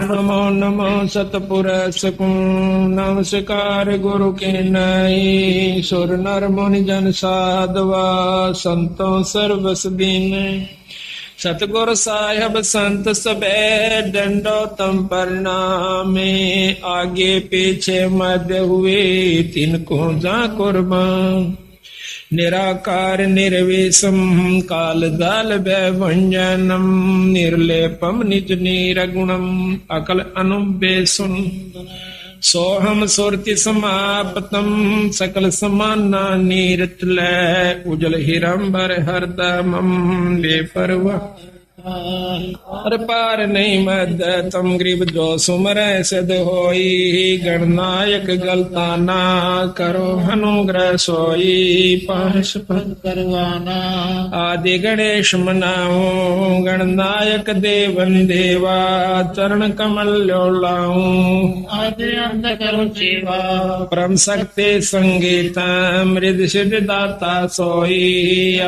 नमो नमो सतपुरुष को नमस्कार गुरु के नई सुर नर मुनि जन साधवा संतों सर्वस दीन सतगुरु साहिब संत सबे डंडो तम प्रणामे आगे पीछे मध्य हुए तिनको जा कुर्बान निराकार निर्विषम काल दाल व्यंजनम निर्लेपम निज निरगुणम अकल अनुबेसुन सोहम सुरति समापतम सकल समाना नीरतलय उजल हिरंबर हरदमम ले परवा हर पार नहीं मद तम ग्रीब जो सुमर सिद्ध होई गणनायक गलताना करो अनुग्रह सोई पाश पद करवाना आदि गणेश मनाओ गणनायक देवन देवा चरण कमल लोलाऊं आदि अंत करो सेवा परम शक्ति संगीतम हृदय सिद्ध दाता सोई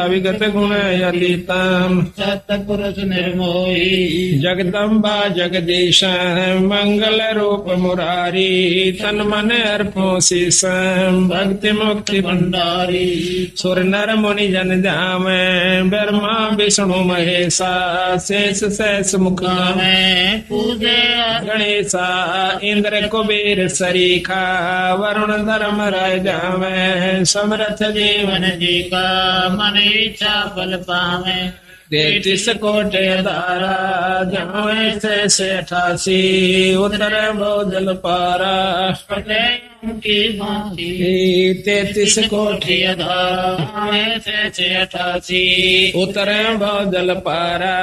अविगत गुण यलितम सतपुरुष निर्मोही जगदम्बा जगदीश मंगल रूप मुरारी तन मन अर्पो शीशम भक्ति मुक्ति भंडारी सुर नर मुनि जन ध्याम ब्रह्मा विष्णु महेशा शेष शेष मुखा में पूजे गणेशा इंद्र कुबेर सरीखा वरुण धर्म राजा में समर्थ जीवन जी का मन इच्छा फल पावे 33 कोटि धारा जावे से 88 उत्तर बोधल पारा की भांति 33 कोटि धारा से 88 उत्तर बोधल पारा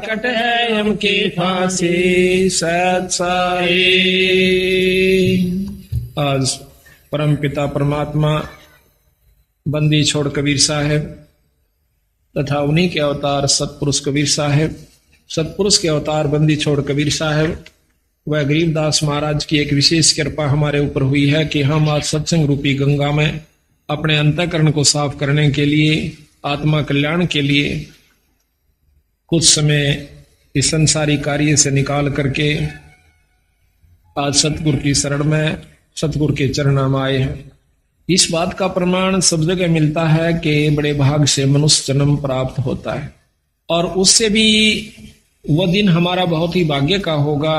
कट है यम की फांसी सत्साई। आज परम पिता परमात्मा बंदी छोड़ कबीर साहब तथा उन्हीं के अवतार सतपुरुष कबीर साहब सतपुरुष के अवतार बंदी छोड़ कबीर साहब वह गरीबदास महाराज की एक विशेष कृपा हमारे ऊपर हुई है कि हम आज सत्संग रूपी गंगा में अपने अंतःकरण को साफ करने के लिए आत्मा कल्याण के लिए कुछ समय इस संसारी कार्य से निकाल करके आज सतगुरु की शरण में सतगुरु के चरणों में आए हैं। इस बात का प्रमाण सब जगह मिलता है कि बड़े भाग से मनुष्य जन्म प्राप्त होता है और उससे भी वह दिन हमारा बहुत ही भाग्य का होगा।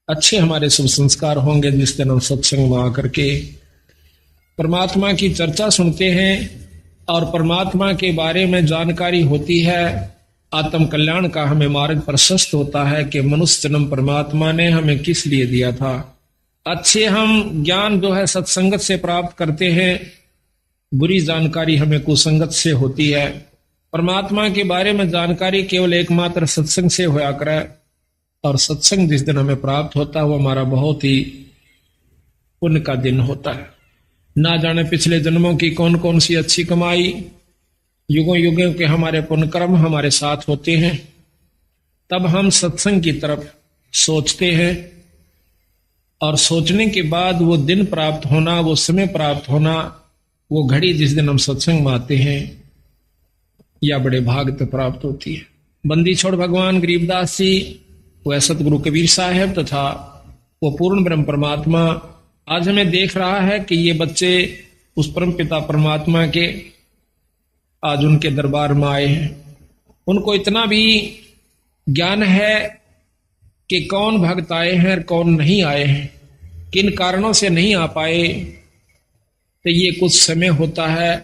अच्छे हमारे शुभ संस्कार होंगे जिस दिन हम सत्संग में आकर के परमात्मा की चर्चा सुनते हैं और परमात्मा के बारे में जानकारी होती है। आत्म कल्याण का हमें मार्ग प्रशस्त होता है कि मनुष्य जन्म परमात्मा ने हमें किस लिए दिया था। अच्छे हम ज्ञान जो है सत्संगत से प्राप्त करते हैं, बुरी जानकारी हमें कुसंगत से होती है। परमात्मा के बारे में जानकारी केवल एकमात्र सत्संग से होया करे और सत्संग जिस दिन हमें प्राप्त होता है वो हमारा बहुत ही पुण्य का दिन होता है। ना जाने पिछले जन्मों की कौन कौन सी अच्छी कमाई, युगों युगों के हमारे पुण्य कर्म हमारे साथ होते हैं, तब हम सत्संग की तरफ सोचते हैं और सोचने के बाद वो दिन प्राप्त होना, वो समय प्राप्त होना, वो घड़ी जिस दिन हम सत्संग में आते हैं या बड़े भाग तक प्राप्त होती है। बंदी छोड़ भगवान गरीबदास जी, वह सतगुरु कबीर साहब तथा वो पूर्ण ब्रह्म परमात्मा आज हमें देख रहा है कि ये बच्चे उस परम पिता परमात्मा के आज उनके दरबार में आए हैं। उनको इतना भी ज्ञान है कि कौन भक्त आए हैं और कौन नहीं आए हैं, किन कारणों से नहीं आ पाए। तो ये कुछ समय होता है,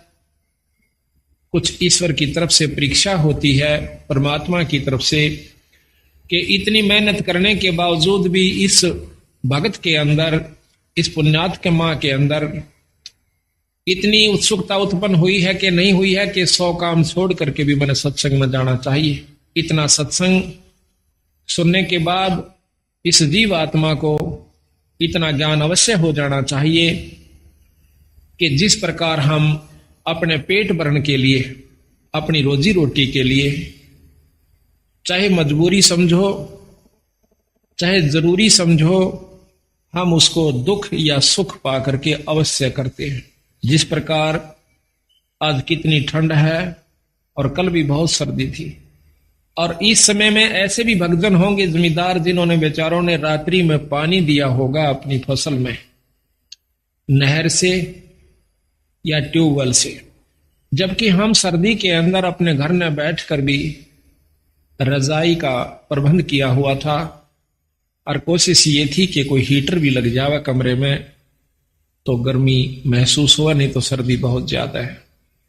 कुछ ईश्वर की तरफ से परीक्षा होती है, परमात्मा की तरफ से, कि इतनी मेहनत करने के बावजूद भी इस भक्त के अंदर, इस पुण्यात्मा के अंदर इतनी उत्सुकता उत्पन्न हुई है कि नहीं हुई है कि 100 काम छोड़ करके भी मैंने सत्संग में जाना चाहिए। इतना सत्संग सुनने के बाद इस जीव आत्मा को इतना ज्ञान अवश्य हो जाना चाहिए कि जिस प्रकार हम अपने पेट भरण के लिए, अपनी रोजी रोटी के लिए, चाहे मजबूरी समझो चाहे जरूरी समझो, हम उसको दुख या सुख पा करके अवश्य करते हैं। जिस प्रकार आज कितनी ठंड है और कल भी बहुत सर्दी थी और इस समय में ऐसे भी भक्तजन होंगे जमींदार जिन्होंने बेचारों ने रात्रि में पानी दिया होगा अपनी फसल में, नहर से या ट्यूबवेल से, जबकि हम सर्दी के अंदर अपने घर में बैठकर भी रजाई का प्रबंध किया हुआ था और कोशिश ये थी कि कोई हीटर भी लग जावे कमरे में तो गर्मी महसूस हुआ, नहीं तो सर्दी बहुत ज्यादा है।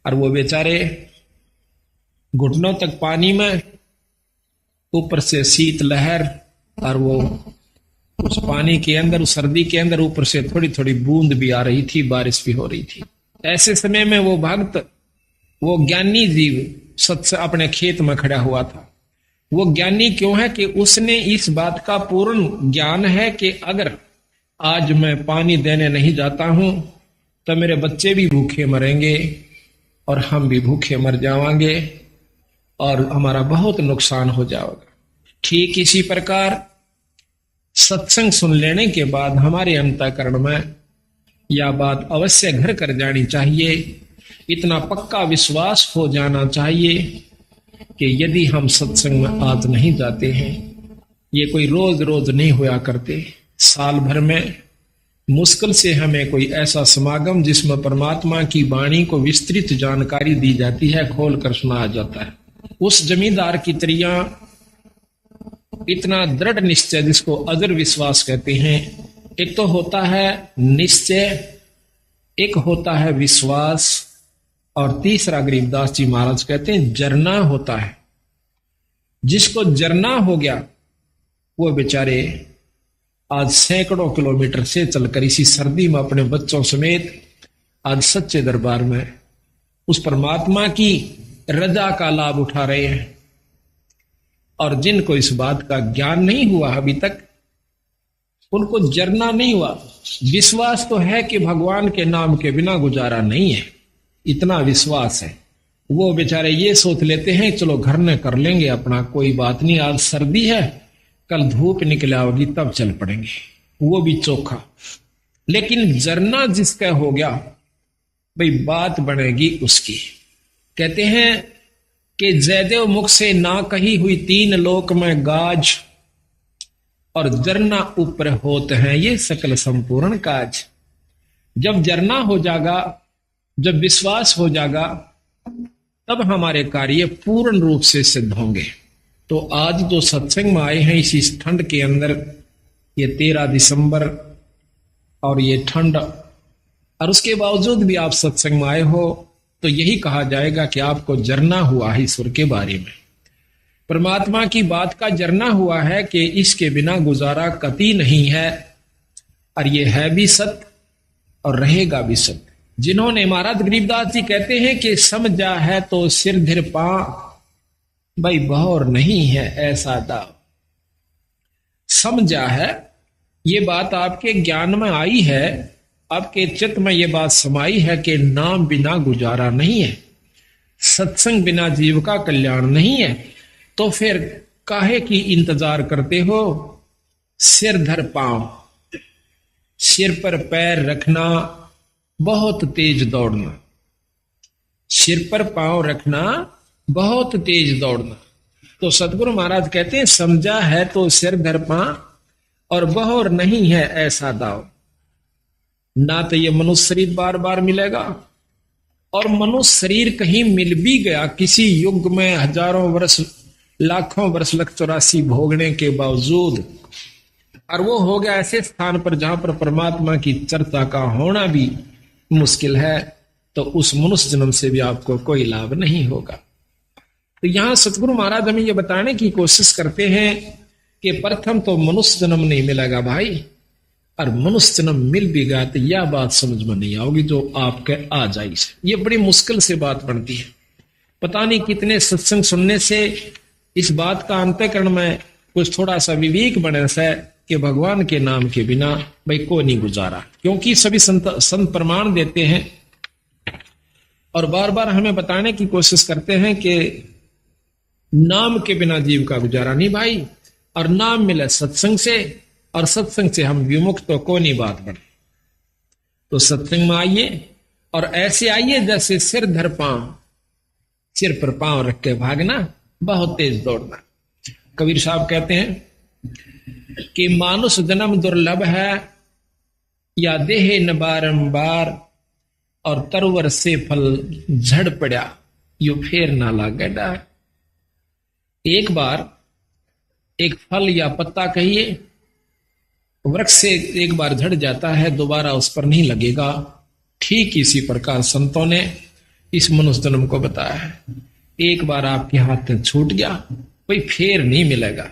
और वो बेचारे घुटनों तक पानी में, ऊपर से शीत लहर, और वो उस पानी के अंदर, उस सर्दी के अंदर ऊपर से थोड़ी थोड़ी बूंद भी आ रही थी, बारिश भी हो रही थी। ऐसे समय में वो भक्त, वो ज्ञानी जीव सत्य अपने खेत में खड़ा हुआ था। वो ज्ञानी क्यों है कि उसने इस बात का पूर्ण ज्ञान है कि अगर आज मैं पानी देने नहीं जाता हूं तो मेरे बच्चे भी भूखे मरेंगे और हम भी भूखे मर जाएंगे और हमारा बहुत नुकसान हो जाएगा। ठीक इसी प्रकार सत्संग सुन लेने के बाद हमारे अंतःकरण में यह बात अवश्य घर कर जानी चाहिए, इतना पक्का विश्वास हो जाना चाहिए कि यदि हम सत्संग में आज नहीं जाते हैं, ये कोई रोज रोज नहीं होया करते, साल भर में मुश्किल से हमें कोई ऐसा समागम जिसमें परमात्मा की वाणी को विस्तृत जानकारी दी जाती है, खोल कर सुनाया जाता है। उस जमींदार की तरिया इतना दृढ़ निश्चय, जिसको अजर विश्वास कहते हैं, एक तो होता है निश्चय, एक होता है विश्वास, और तीसरा गरीबदास जी महाराज कहते हैं जरना होता है। जिसको जरना हो गया वो बेचारे आज सैकड़ों किलोमीटर से चलकर इसी सर्दी में अपने बच्चों समेत आज सच्चे दरबार में उस परमात्मा की रजा का लाभ उठा रहे हैं। और जिनको इस बात का ज्ञान नहीं हुआ अभी तक, उनको जरना नहीं हुआ, विश्वास तो है कि भगवान के नाम के बिना गुजारा नहीं है, इतना विश्वास है। वो बेचारे ये सोच लेते हैं चलो घर में कर लेंगे अपना, कोई बात नहीं, आज सर्दी है, कल धूप निकल आओगी तब चल पड़ेंगे, वो भी चोखा। लेकिन जरना जिसका हो गया भाई बात बनेगी उसकी। कहते हैं कि जयदेव मुख से ना कही हुई तीन लोक में गाज, और जरना ऊपर होते हैं ये सकल संपूर्ण काज। जब जरना हो जाएगा, जब विश्वास हो जाएगा, तब हमारे कार्य पूर्ण रूप से सिद्ध होंगे। तो आज जो सत्संग में आए हैं इसी ठंड के अंदर, ये 13 दिसंबर और ये ठंड, और उसके बावजूद भी आप सत्संग में आए हो, तो यही कहा जाएगा कि आपको जरना हुआ है ईश्वर के बारे में, परमात्मा की बात का जरना हुआ है कि इसके बिना गुजारा कति नहीं है, और ये है भी सत्य और रहेगा भी सत्य। जिन्होंने, महाराज गरीबदास जी कहते हैं कि समझा है तो सिर धिर पा, भाई बहौर नहीं है ऐसा दाव। समझा है, ये बात आपके ज्ञान में आई है, आपके चित्त में ये बात समाई है कि नाम बिना गुजारा नहीं है, सत्संग बिना जीव का कल्याण नहीं है, तो फिर काहे की इंतजार करते हो? सिर धर पांव, सिर पर पैर रखना, बहुत तेज दौड़ना, सिर पर पांव रखना, बहुत तेज दौड़ना। तो सतगुरु महाराज कहते हैं समझा है तो सिर धर पांव, और बहौर नहीं है ऐसा दाव। ना तो ये मनुष्य शरीर बार बार मिलेगा, और मनुष्य शरीर कहीं मिल भी गया किसी युग में, हजारों वर्ष, लाखों वर्ष, लख 84 भोगने के बावजूद, और वो हो गया ऐसे स्थान पर जहां पर परमात्मा की चर्चा का होना भी मुश्किल है, तो उस मनुष्य जन्म से भी आपको कोई लाभ नहीं होगा। तो यहां सतगुरु महाराज हमें ये बताने की कोशिश करते हैं कि प्रथम तो मनुष्य जन्म नहीं मिलेगा भाई, और मनुष्य जन्म मिल भी गया तो यह बात समझ में नहीं आओगी जो आपके आ जाए। ये बड़ी मुश्किल से बात बनती है। पता नहीं कितने सत्संग सुनने से इस बात का अंतःकरण में कुछ थोड़ा सा विवेक बने से कि भगवान के नाम के बिना भाई को नहीं गुजारा, क्योंकि सभी संत प्रमाण देते हैं और बार बार हमें बताने की कोशिश करते हैं कि नाम के बिना जीव का गुजारा नहीं भाई, और नाम मिले सत्संग से, और सत्संग से हम विमुक्त तो को नहीं बात बढ़े। तो सत्संग में आइए, और ऐसे आइए जैसे सिर धर पांव, सिर पर पांव रख के भागना, बहुत तेज दौड़ना। कबीर साहब कहते हैं कि मानुष जन्म दुर्लभ है, या देहे न बारंबार, और तरवर से फल झड़ पड़ा, यो फेर ना लागे डार। एक बार एक फल या पत्ता कहिए वृक्ष से एक बार झड़ जाता है, दोबारा उस पर नहीं लगेगा। ठीक इसी प्रकार संतों ने इस मनुष्य जन्म को बताया है, एक बार आपके हाथ में छूट गया कोई फेर नहीं मिलेगा।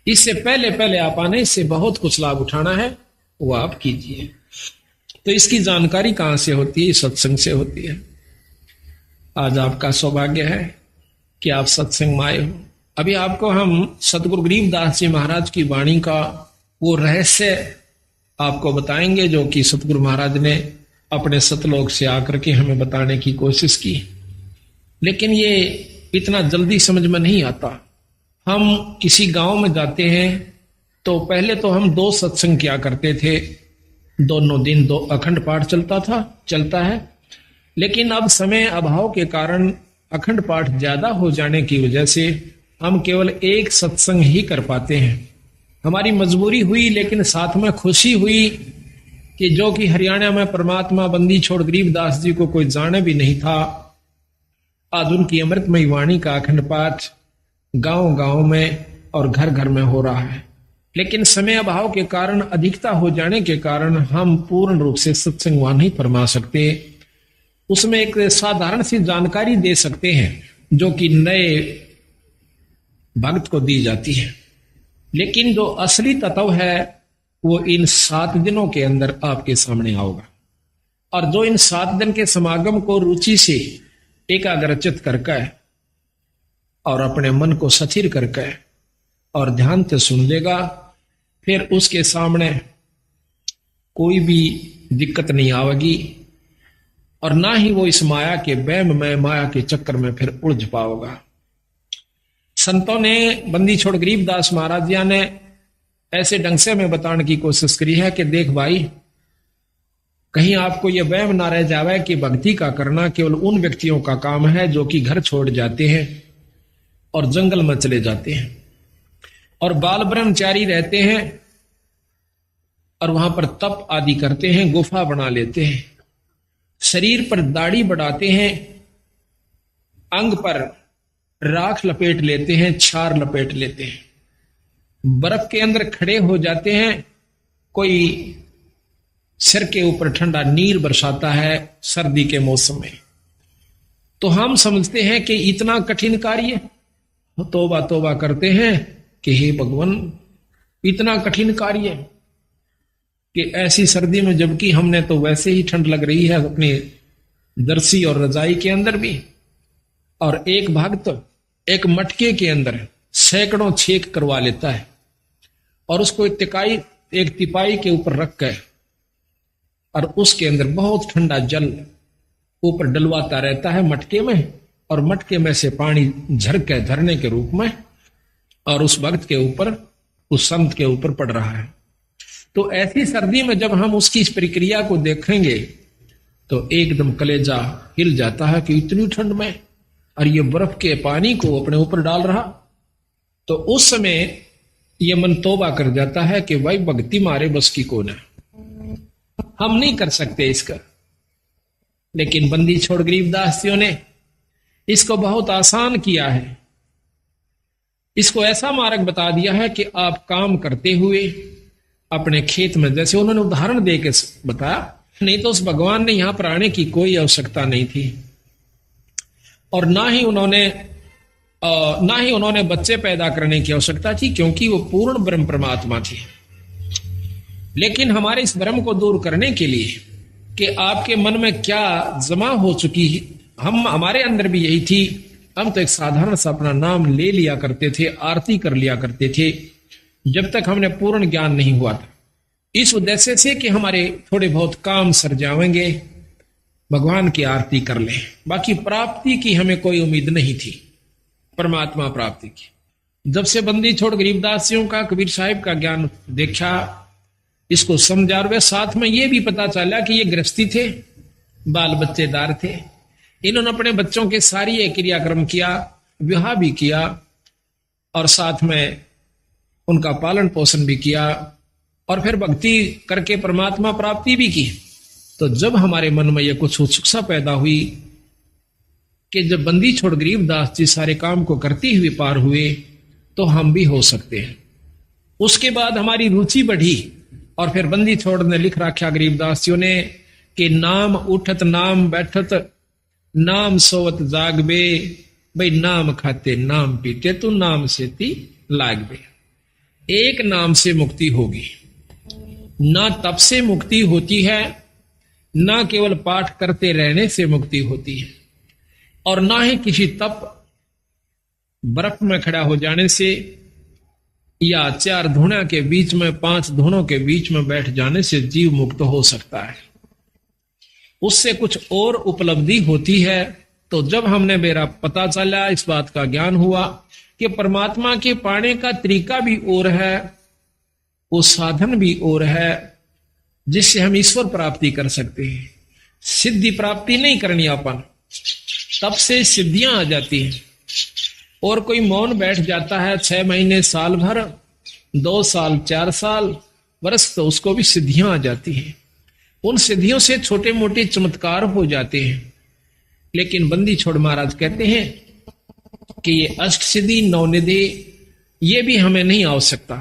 इससे पहले पहले आप आने से बहुत कुछ लाभ उठाना है, वो आप कीजिए। तो इसकी जानकारी कहां से होती है? सत्संग से होती है। आज आपका सौभाग्य है कि आप सत्संग में आए हो। अभी आपको हम सतगुरु गरीबदास जी महाराज की वाणी का वो रहस्य आपको बताएंगे, जो कि सतगुरु महाराज ने अपने सतलोक से आकर के हमें बताने की कोशिश की। लेकिन ये इतना जल्दी समझ में नहीं आता। हम किसी गांव में जाते हैं तो पहले तो हम 2 सत्संग किया करते थे, दोनों दिन 2 अखंड पाठ चलता है। लेकिन अब समय अभाव के कारण अखंड पाठ ज्यादा हो जाने की वजह से हम केवल 1 सत्संग ही कर पाते हैं। हमारी मजबूरी हुई, लेकिन साथ में खुशी हुई कि जो कि हरियाणा में परमात्मा बंदी छोड़ गरीबदास जी को कोई जाने भी नहीं था, आज उनकी अमृतमयी वाणी का अखंड पाठ गांव गांव में और घर घर में हो रहा है। लेकिन समय अभाव के कारण, अधिकता हो जाने के कारण हम पूर्ण रूप से सत्संग वहां नहीं फरमा सकते। उसमें एक साधारण सी जानकारी दे सकते हैं जो कि नए भक्त को दी जाती है। लेकिन जो असली तत्व है वो इन 7 दिनों के अंदर आपके सामने आओगा। और जो इन 7 दिन के समागम को रुचि से एकाग्रचित करके और अपने मन को स्थिर करके और ध्यान से सुन लेगा, फिर उसके सामने कोई भी दिक्कत नहीं आवेगी और ना ही वो इस माया के वहम में, माया के चक्कर में फिर उलझ पाओगा। संतों ने, बंदी छोड़ गरीबदास महाराज जी ने ऐसे ढंग से हमें बताने की कोशिश करी है कि देख भाई, कहीं आपको यह वहम ना रह जावे कि भक्ति का करना केवल उन व्यक्तियों का काम है जो कि घर छोड़ जाते हैं और जंगल में चले जाते हैं और बाल ब्रह्मचारी रहते हैं और वहां पर तप आदि करते हैं, गुफा बना लेते हैं, शरीर पर दाढ़ी बढ़ाते हैं, अंग पर राख लपेट लेते हैं, छार लपेट लेते हैं, बर्फ के अंदर खड़े हो जाते हैं, कोई सिर के ऊपर ठंडा नीर बरसाता है सर्दी के मौसम में। तो हम समझते हैं कि इतना कठिन कार्य, तौबा तौबा करते हैं कि हे भगवान, इतना कठिन कार्य कि ऐसी सर्दी में, जबकि हमने तो वैसे ही ठंड लग रही है अपनी दरसी और रजाई के अंदर भी। और एक भक्त एक मटके के अंदर सैकड़ों छेक करवा लेता है और उसको एक तिपाई के ऊपर रख कर और उसके अंदर बहुत ठंडा जल ऊपर डलवाता रहता है मटके में, और मटके में से पानी झरके के झरने के रूप में और उस भक्त के ऊपर, उस संत के ऊपर पड़ रहा है। तो ऐसी सर्दी में जब हम उसकी इस प्रक्रिया को देखेंगे तो एकदम कलेजा हिल जाता है कि इतनी ठंड में और ये बर्फ के पानी को अपने ऊपर डाल रहा। तो उस समय ये मन तौबा कर जाता है कि भाई भक्ति मारे बस की कौन है, हम नहीं कर सकते इसका। लेकिन बंदी छोड़ गरीबदासियों ने इसको बहुत आसान किया है। इसको ऐसा मार्ग बता दिया है कि आप काम करते हुए अपने खेत में, जैसे उन्होंने उदाहरण दे के बताया, नहीं तो उस भगवान ने यहां पर आने की कोई आवश्यकता नहीं थी और ना ही उन्होंने बच्चे पैदा करने की आवश्यकता थी, क्योंकि वो पूर्ण ब्रह्म परमात्मा थी। लेकिन हमारे इस भ्रम को दूर करने के लिए कि आपके मन में क्या जमा हो चुकी है, हमारे अंदर भी यही थी। हम तो एक साधारण सा अपना नाम ले लिया करते थे, आरती कर लिया करते थे, जब तक हमने पूर्ण ज्ञान नहीं हुआ था, इस उद्देश्य से कि हमारे थोड़े बहुत काम सर जाएंगे, भगवान की आरती कर लें। बाकी प्राप्ति की हमें कोई उम्मीद नहीं थी, परमात्मा प्राप्ति की। जब से बंदी छोड़ गरीबदासियों का, कबीर साहिब का ज्ञान देखा, इसको समझा, और वे साथ में ये भी पता चला कि ये गृहस्थी थे, बाल बच्चेदार थे, इन्होंने अपने बच्चों के सारी क्रियाक्रम किया, विवाह भी किया और साथ में उनका पालन पोषण भी किया और फिर भक्ति करके परमात्मा प्राप्ति भी की। तो जब हमारे मन में यह कुछ उत्सुकता पैदा हुई कि जब बंदी छोड़ गरीबदास जी सारे काम को करते हुए पार हुए तो हम भी हो सकते हैं। उसके बाद हमारी रुचि बढ़ी और फिर बंदी छोड़ ने लिख रखा गरीबदासियों ने कि नाम उठत नाम बैठत नाम सोवत जागबे, भाई नाम खाते नाम पीते तो नाम से ती लागबे। एक नाम से मुक्ति होगी, ना तप से मुक्ति होती है, ना केवल पाठ करते रहने से मुक्ति होती है, और ना ही किसी तप बर्फ में खड़ा हो जाने से या 4 धुना के बीच में 5 धुनों के बीच में बैठ जाने से जीव मुक्त हो सकता है। उससे कुछ और उपलब्धि होती है। तो जब हमने मेरा पता चला, इस बात का ज्ञान हुआ कि परमात्मा के पाने का तरीका भी और है, वो साधन भी और है जिससे हम ईश्वर प्राप्ति कर सकते हैं। सिद्धि प्राप्ति नहीं करनी अपन, तब से सिद्धियां आ जाती हैं। और कोई मौन बैठ जाता है 6 महीने, साल भर, 2 साल, 4 साल, वर्ष, तो उसको भी सिद्धियां आ जाती हैं। उन सिद्धियों से छोटे मोटे चमत्कार हो जाते हैं। लेकिन बंदी छोड़ महाराज कहते हैं कि ये अष्ट सिद्धि 9 निधि ये भी हमें नहीं आवश्यकता।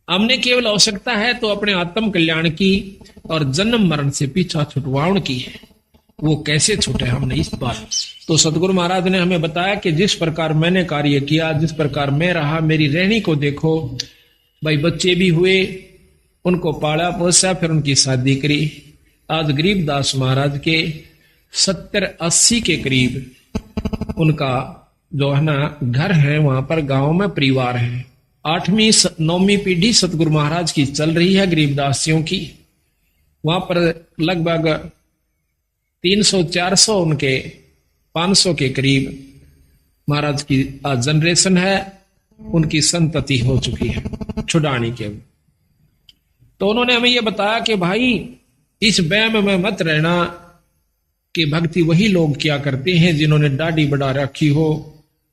हमने केवल आवश्यकता है तो अपने आत्म कल्याण की और जन्म मरण से पीछा छुटवाउन की है। वो कैसे छूटे हमने इस बात। तो सतगुरु महाराज ने हमें बताया कि जिस प्रकार मैंने कार्य किया, जिस प्रकार मैं रहा, मेरी रहनी को देखो। भाई बच्चे भी हुए, उनको पाला पोसा, फिर उनकी शादी करी। आज गरीबदास महाराज के 70-80 के करीब उनका जो है ना घर है, वहां पर गांव में परिवार है। 8वीं 9वीं पीढ़ी सतगुरु महाराज की चल रही है गरीबदासियों की। वहां पर लगभग 300-400 उनके 500 के करीब महाराज की जनरेशन है, उनकी संतति हो चुकी है छुड़ानी के। तो उन्होंने हमें यह बताया कि भाई इस वहम में मत रहना कि भक्ति वही लोग क्या करते हैं जिन्होंने दाढ़ी बढ़ा रखी हो,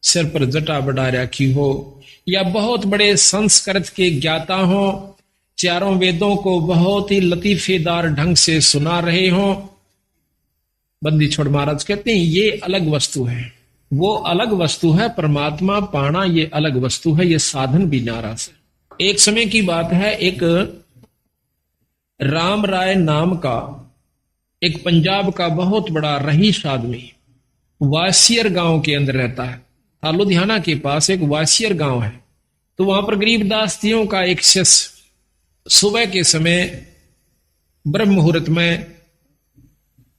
सिर पर जटा बढ़ा रखी हो, या बहुत बड़े संस्कृत के ज्ञाता हो, चारों वेदों को बहुत ही लतीफेदार ढंग से सुना रहे हो। बंदी छोड़ महाराज कहते हैं ये अलग वस्तु है, वो अलग वस्तु है। परमात्मा पाना ये अलग वस्तु है, ये साधन भी नारा से। एक समय की बात है, एक राम राय नाम का एक पंजाब का बहुत बड़ा रईस आदमी वासियर गांव के अंदर रहता है। लुधियाना के पास एक वासियर गांव है। तो वहां पर गरीबदास जियों का एक शिष्य सुबह के समय ब्रह्म मुहूर्त में,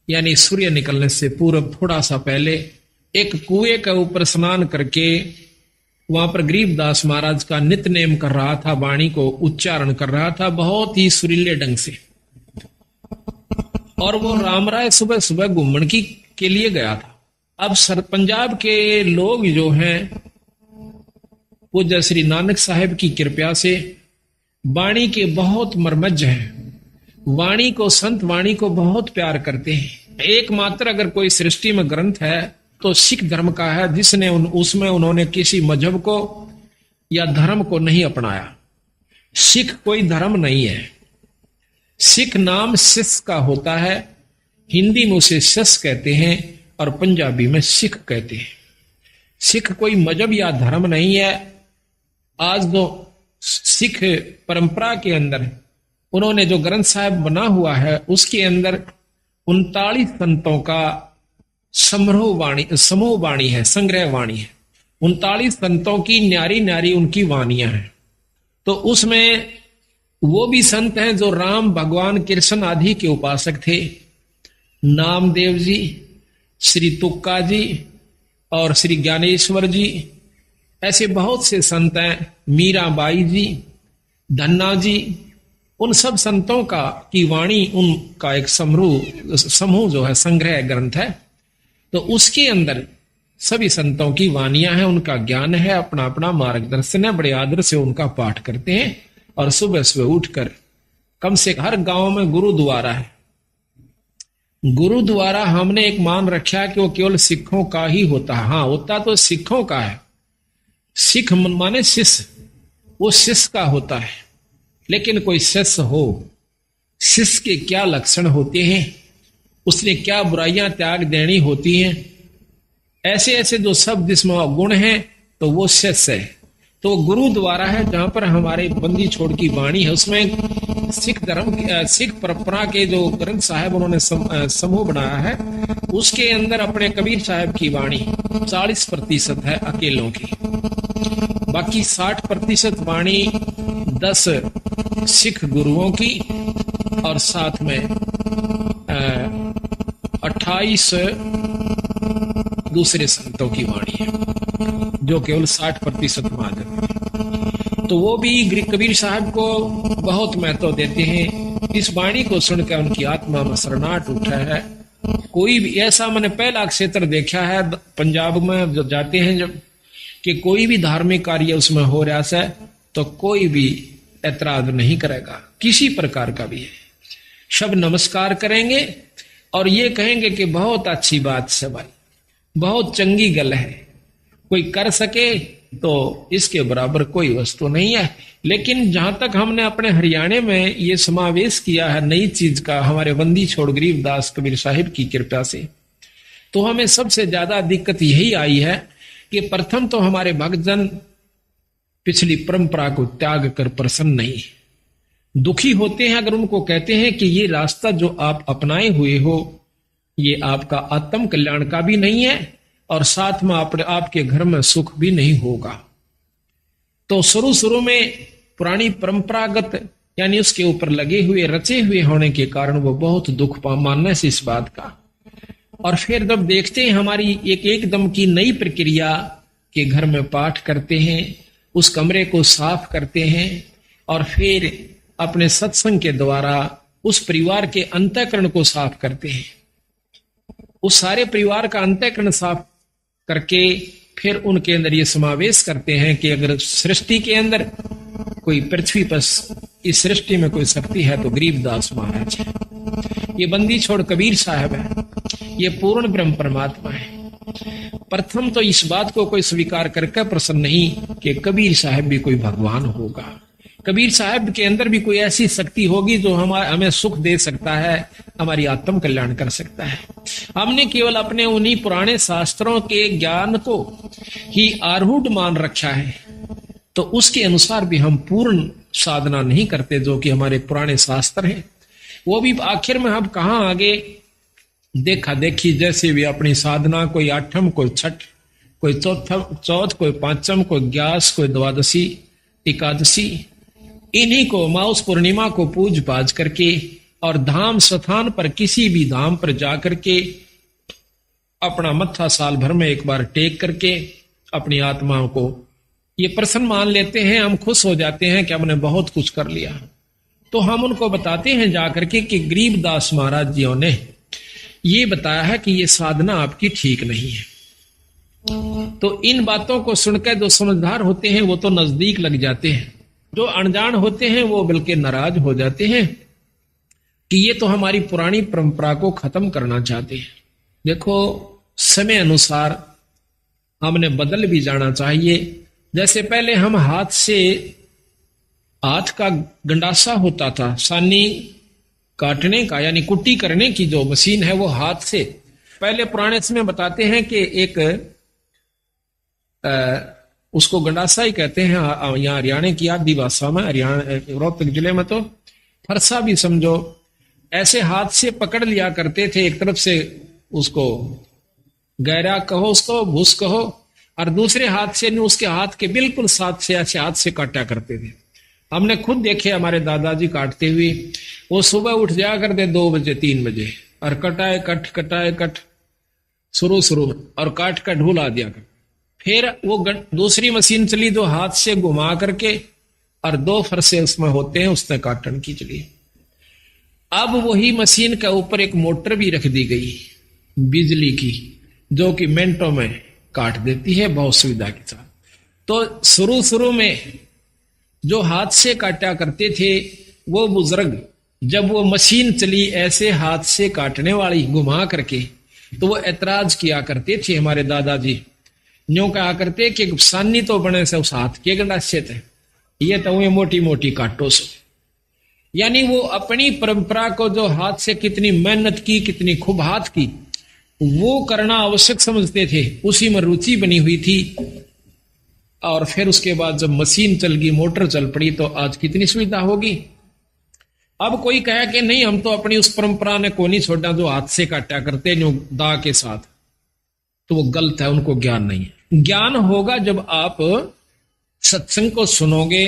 यानी सूर्य निकलने से पूर्व थोड़ा सा पहले, एक कुएं के ऊपर स्नान करके वहां पर गरीबदास महाराज का नित्य नेम कर रहा था, वाणी को उच्चारण कर रहा था बहुत ही सुरीले ढंग से। और वो राम राय सुबह सुबह घूमने के लिए गया था। अब पंजाब के लोग जो हैं वो जय श्री नानक साहिब की कृपा से वाणी के बहुत मर्मज्ज हैं, वाणी को, संत वाणी को बहुत प्यार करते हैं। एकमात्र अगर कोई सृष्टि में ग्रंथ है तो सिख धर्म का है, जिसने उसमें उन्होंने किसी मजहब को या धर्म को नहीं अपनाया। सिख कोई धर्म नहीं है। सिख नाम सिख का होता है, हिंदी में उसे सिख कहते हैं और पंजाबी में सिख कहते हैं। सिख कोई मजहब या धर्म नहीं है। आज जो सिख परंपरा के अंदर उन्होंने जो ग्रंथ साहिब बना हुआ है उसके अंदर 39 संतों का समूह वाणी है, संग्रह वाणी है। 39 संतों की न्यारी न्यारी उनकी वाणियां हैं। तो उसमें वो भी संत हैं जो राम, भगवान, कृष्ण आदि के उपासक थे। नामदेव जी, श्री तुक्का जी और श्री ज्ञानेश्वर जी, ऐसे बहुत से संत हैं। मीराबाई जी, धन्ना जी, उन सब संतों का की वाणी, उनका एक समूह जो है संग्रह ग्रंथ है। तो उसके अंदर सभी संतों की वाणियां हैं, उनका ज्ञान है, अपना अपना मार्गदर्शन है। बड़े आदर से उनका पाठ करते हैं और सुबह सुबह उठकर, कम से हर गांव में गुरुद्वारा है, गुरु द्वारा हमने एक मान रखा कि वो केवल सिखों का ही होता है। हाँ, होता तो सिखों का है, सिख माने शिष्य, वो शिष्य का होता है। लेकिन कोई शिष्य हो, शिष्य के क्या लक्षण होते हैं, उसने क्या बुराइयां त्याग देनी होती हैं, ऐसे ऐसे जो शब्द जिसमें गुण हैं, तो वो शिष्य है। तो गुरु द्वारा है जहां पर हमारे बंदी छोड़ की वाणी है, उसमें सिख धर्म सिख परंपरा के जो ग्रंथ साहब उन्होंने समूह बनाया है, उसके अंदर अपने कबीर साहब की वाणी 40% है अकेलों की, बाकी 60% वाणी 10 सिख गुरुओं की और साथ में 28 दूसरे संतों की वाणी है, जो केवल 60% महाजन है। तो वो भी कबीर साहब को बहुत महत्व देते हैं। इस वाणी को सुनकर उनकी आत्मा में शरणाट उठा है। कोई भी ऐसा, मैंने पहला क्षेत्र देखा है पंजाब में जो जाते हैं जब, कि कोई भी धार्मिक कार्य उसमें हो रहा है तो कोई भी ऐतराज नहीं करेगा, किसी प्रकार का भी है। सब नमस्कार करेंगे और ये कहेंगे कि बहुत अच्छी बात है भाई, बहुत चंगी गल है, कोई कर सके तो इसके बराबर कोई वस्तु नहीं है। लेकिन जहां तक हमने अपने हरियाणा में ये समावेश किया है नई चीज का, हमारे बंदी छोड़ गरीबदास कबीर साहिब की कृपा से, तो हमें सबसे ज्यादा दिक्कत यही आई है कि प्रथम तो हमारे भक्तजन पिछली परंपरा को त्याग कर प्रसन्न नहीं, दुखी होते हैं अगर उनको कहते हैं कि ये रास्ता जो आप अपनाए हुए हो ये आपका आत्म कल्याण का भी नहीं है और साथ में आपके घर में सुख भी नहीं होगा। तो शुरू शुरू में पुरानी परंपरागत यानी उसके ऊपर लगे हुए रचे हुए होने के कारण वो बहुत दुख मानने से इस बात का। और फिर जब देखते हैं हमारी एकदम की नई प्रक्रिया के घर में पाठ करते हैं, उस कमरे को साफ करते हैं और फिर अपने सत्संग के द्वारा उस परिवार के अंतःकरण को साफ करते हैं, उस सारे परिवार का अंतःकरण साफ करके फिर उनके अंदर ये समावेश करते हैं कि अगर सृष्टि के अंदर कोई पृथ्वी पर इस सृष्टि में कोई शक्ति है तो गरीबदास महाराज है, ये बंदी छोड़ कबीर साहब है, ये पूर्ण ब्रह्म परमात्मा है। प्रथम तो इस बात को कोई स्वीकार करके प्रसन्न नहीं कि कबीर साहब भी कोई भगवान होगा, कबीर साहब के अंदर भी कोई ऐसी शक्ति होगी जो हमें सुख दे सकता है, हमारी आत्म कल्याण कर सकता है। हमने केवल अपने उन्हीं पुराने शास्त्रों के ज्ञान को ही आरूढ़ मान रखा है, तो उसके अनुसार भी हम पूर्ण साधना नहीं करते जो कि हमारे पुराने शास्त्र हैं। वो भी आखिर में हम कहाँ आगे देखा देखी जैसे भी अपनी साधना, कोई आठम, कोई छठ, कोई चौथ, कोई पांचम, कोई ग्यास, कोई द्वादशी, एकादशी, इन्हीं को माउस पूर्णिमा को पूज पाज करके और धाम स्थान पर किसी भी धाम पर जाकर के अपना मत्था साल भर में एक बार टेक करके अपनी आत्माओं को ये प्रसन्न मान लेते हैं, हम खुश हो जाते हैं कि हमने बहुत कुछ कर लिया। तो हम उनको बताते हैं जाकर के कि गरीबदास महाराज जियों ने ये बताया है कि ये साधना आपकी ठीक नहीं है। तो इन बातों को सुनकर जो समझदार होते हैं वो तो नजदीक लग जाते हैं, जो अनजान होते हैं वो बल्कि नाराज हो जाते हैं कि ये तो हमारी पुरानी परंपरा को खत्म करना चाहते हैं। देखो, समय अनुसार हमने बदल भी जाना चाहिए। जैसे पहले हम हाथ का गंडासा होता था, सानी काटने का यानी कुट्टी करने की जो मशीन है वो हाथ से, पहले पुराने समय बताते हैं कि एक उसको गंडासा ही कहते हैं यहाँ हरियाणा की आदि भाषा में, हरियाणा रोहतक जिले में तो फरसा भी समझो, ऐसे हाथ से पकड़ लिया करते थे। एक तरफ से उसको गहरा कहो, उसको भूस कहो, और दूसरे हाथ से नहीं, उसके हाथ के बिल्कुल साथ से ऐसे हाथ से काटा करते थे। हमने खुद देखे हमारे दादाजी काटते हुए, वो सुबह उठ जाया करते 2 बजे 3 बजे और कटाए कट शुरू में और काट कर ढूला दिया कर। फिर वो दूसरी मशीन चली जो हाथ से घुमा करके और 2 फरसे उसमें होते हैं, उसने काटन की चली। अब वही मशीन के ऊपर एक मोटर भी रख दी गई बिजली की, जो कि मिनटों में काट देती है बहुत सुविधा के साथ। तो शुरू में जो हाथ से काटा करते थे वो बुजुर्ग जब वो मशीन चली ऐसे हाथ से काटने वाली घुमा करके, तो वो ऐतराज किया करते थे हमारे दादाजी। न्यों कहा करते कि सानी तो बने से उस हाथ के गंडासे थे, ये तो वो मोटी मोटी काटो सो। यानी वो अपनी परंपरा को जो हाथ से कितनी मेहनत की, कितनी खूब हाथ की, वो करना आवश्यक समझते थे, उसी में रुचि बनी हुई थी। और फिर उसके बाद जब मशीन चल गई, मोटर चल पड़ी, तो आज कितनी सुविधा होगी। अब कोई कहे कि नहीं हम तो अपनी उस परंपरा ने को नहीं छोड़ा जो हाथ से काटा करते जो दा के साथ, तो वो गलत है, उनको ज्ञान नहीं है। ज्ञान होगा जब आप सत्संग को सुनोगे,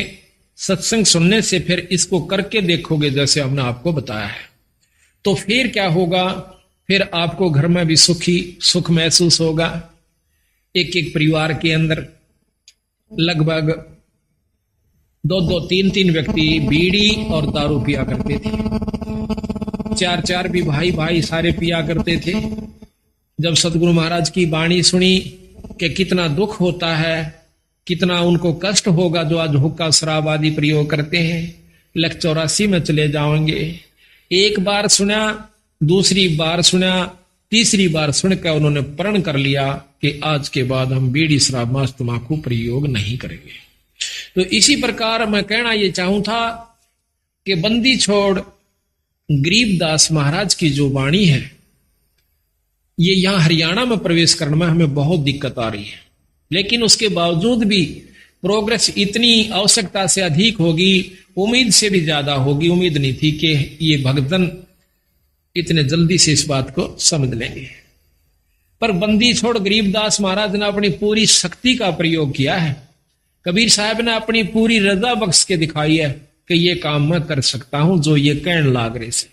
सत्संग सुनने से फिर इसको करके देखोगे जैसे हमने आपको बताया है, तो फिर क्या होगा, फिर आपको घर में भी सुख महसूस होगा। एक एक परिवार के अंदर लगभग 2-2, 3-3 व्यक्ति बीड़ी और दारू पिया करते थे, 4-4 भी भाई सारे पिया करते थे। जब सतगुरु महाराज की वाणी सुनी कि कितना दुख होता है, कितना उनको कष्ट होगा जो आज हुक्का शराब आदि प्रयोग करते हैं, 184 में चले जाएंगे। एक बार सुना, दूसरी बार सुना, तीसरी बार सुनकर उन्होंने प्रण कर लिया कि आज के बाद हम बीड़ी शराब मांस तंबाकू प्रयोग नहीं करेंगे। तो इसी प्रकार मैं कहना ये चाहूं था कि बंदी छोड़ गरीबदास महाराज की जो वाणी है, ये यहां हरियाणा में प्रवेश करने में हमें बहुत दिक्कत आ रही है, लेकिन उसके बावजूद भी प्रोग्रेस इतनी आवश्यकता से अधिक होगी, उम्मीद से भी ज्यादा होगी। उम्मीद नहीं थी कि ये भक्तजन इतने जल्दी से इस बात को समझ लेंगे। पर बंदी छोड़ गरीबदास महाराज ने अपनी पूरी शक्ति का प्रयोग किया है। कबीर साहब ने अपनी पूरी रजा बख्श के दिखाई है कि ये काम मैं कर सकता हूं, जो ये कहन लागरे से,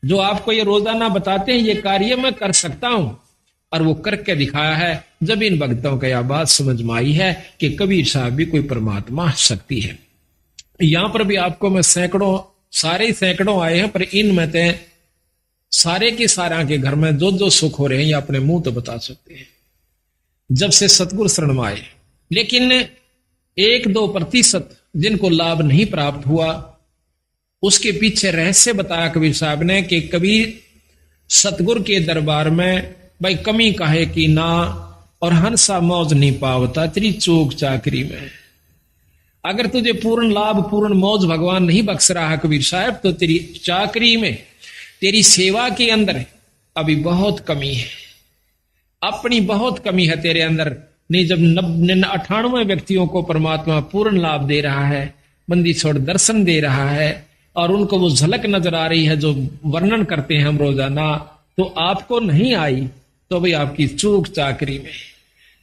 जो आपको ये रोजाना बताते हैं, ये कार्य मैं कर सकता हूं, और वो करके दिखाया है। जब इन भक्तों को यह बात समझ में आई है कि कबीर साहब भी कोई परमात्मा शक्ति है। यहां पर भी आपको मैं सैकड़ों आए हैं, पर इनमें तो सारे के सारा के घर में जो जो सुख हो रहे हैं ये अपने मुंह तो बता सकते हैं जब से सतगुरु शरण में आए। लेकिन 1-2% जिनको लाभ नहीं प्राप्त हुआ, उसके पीछे रहस्य बताया कबीर साहब ने कि कबीर सतगुरु के दरबार में भाई कमी काहे की ना, और हंसा मौज नहीं पावता तेरी चूक चाकरी में। अगर तुझे पूर्ण लाभ पूर्ण मौज भगवान नहीं बख्श रहा है कबीर साहब, तो तेरी चाकरी में, तेरी सेवा के अंदर अभी बहुत कमी है, अपनी बहुत कमी है तेरे अंदर। नहीं, जब 98 व्यक्तियों को परमात्मा पूर्ण लाभ दे रहा है, बंदी छोड़ दर्शन दे रहा है, और उनको वो झलक नजर आ रही है जो वर्णन करते हैं हम रोजाना, तो आपको नहीं आई, तो भाई आपकी चूक चाकरी में,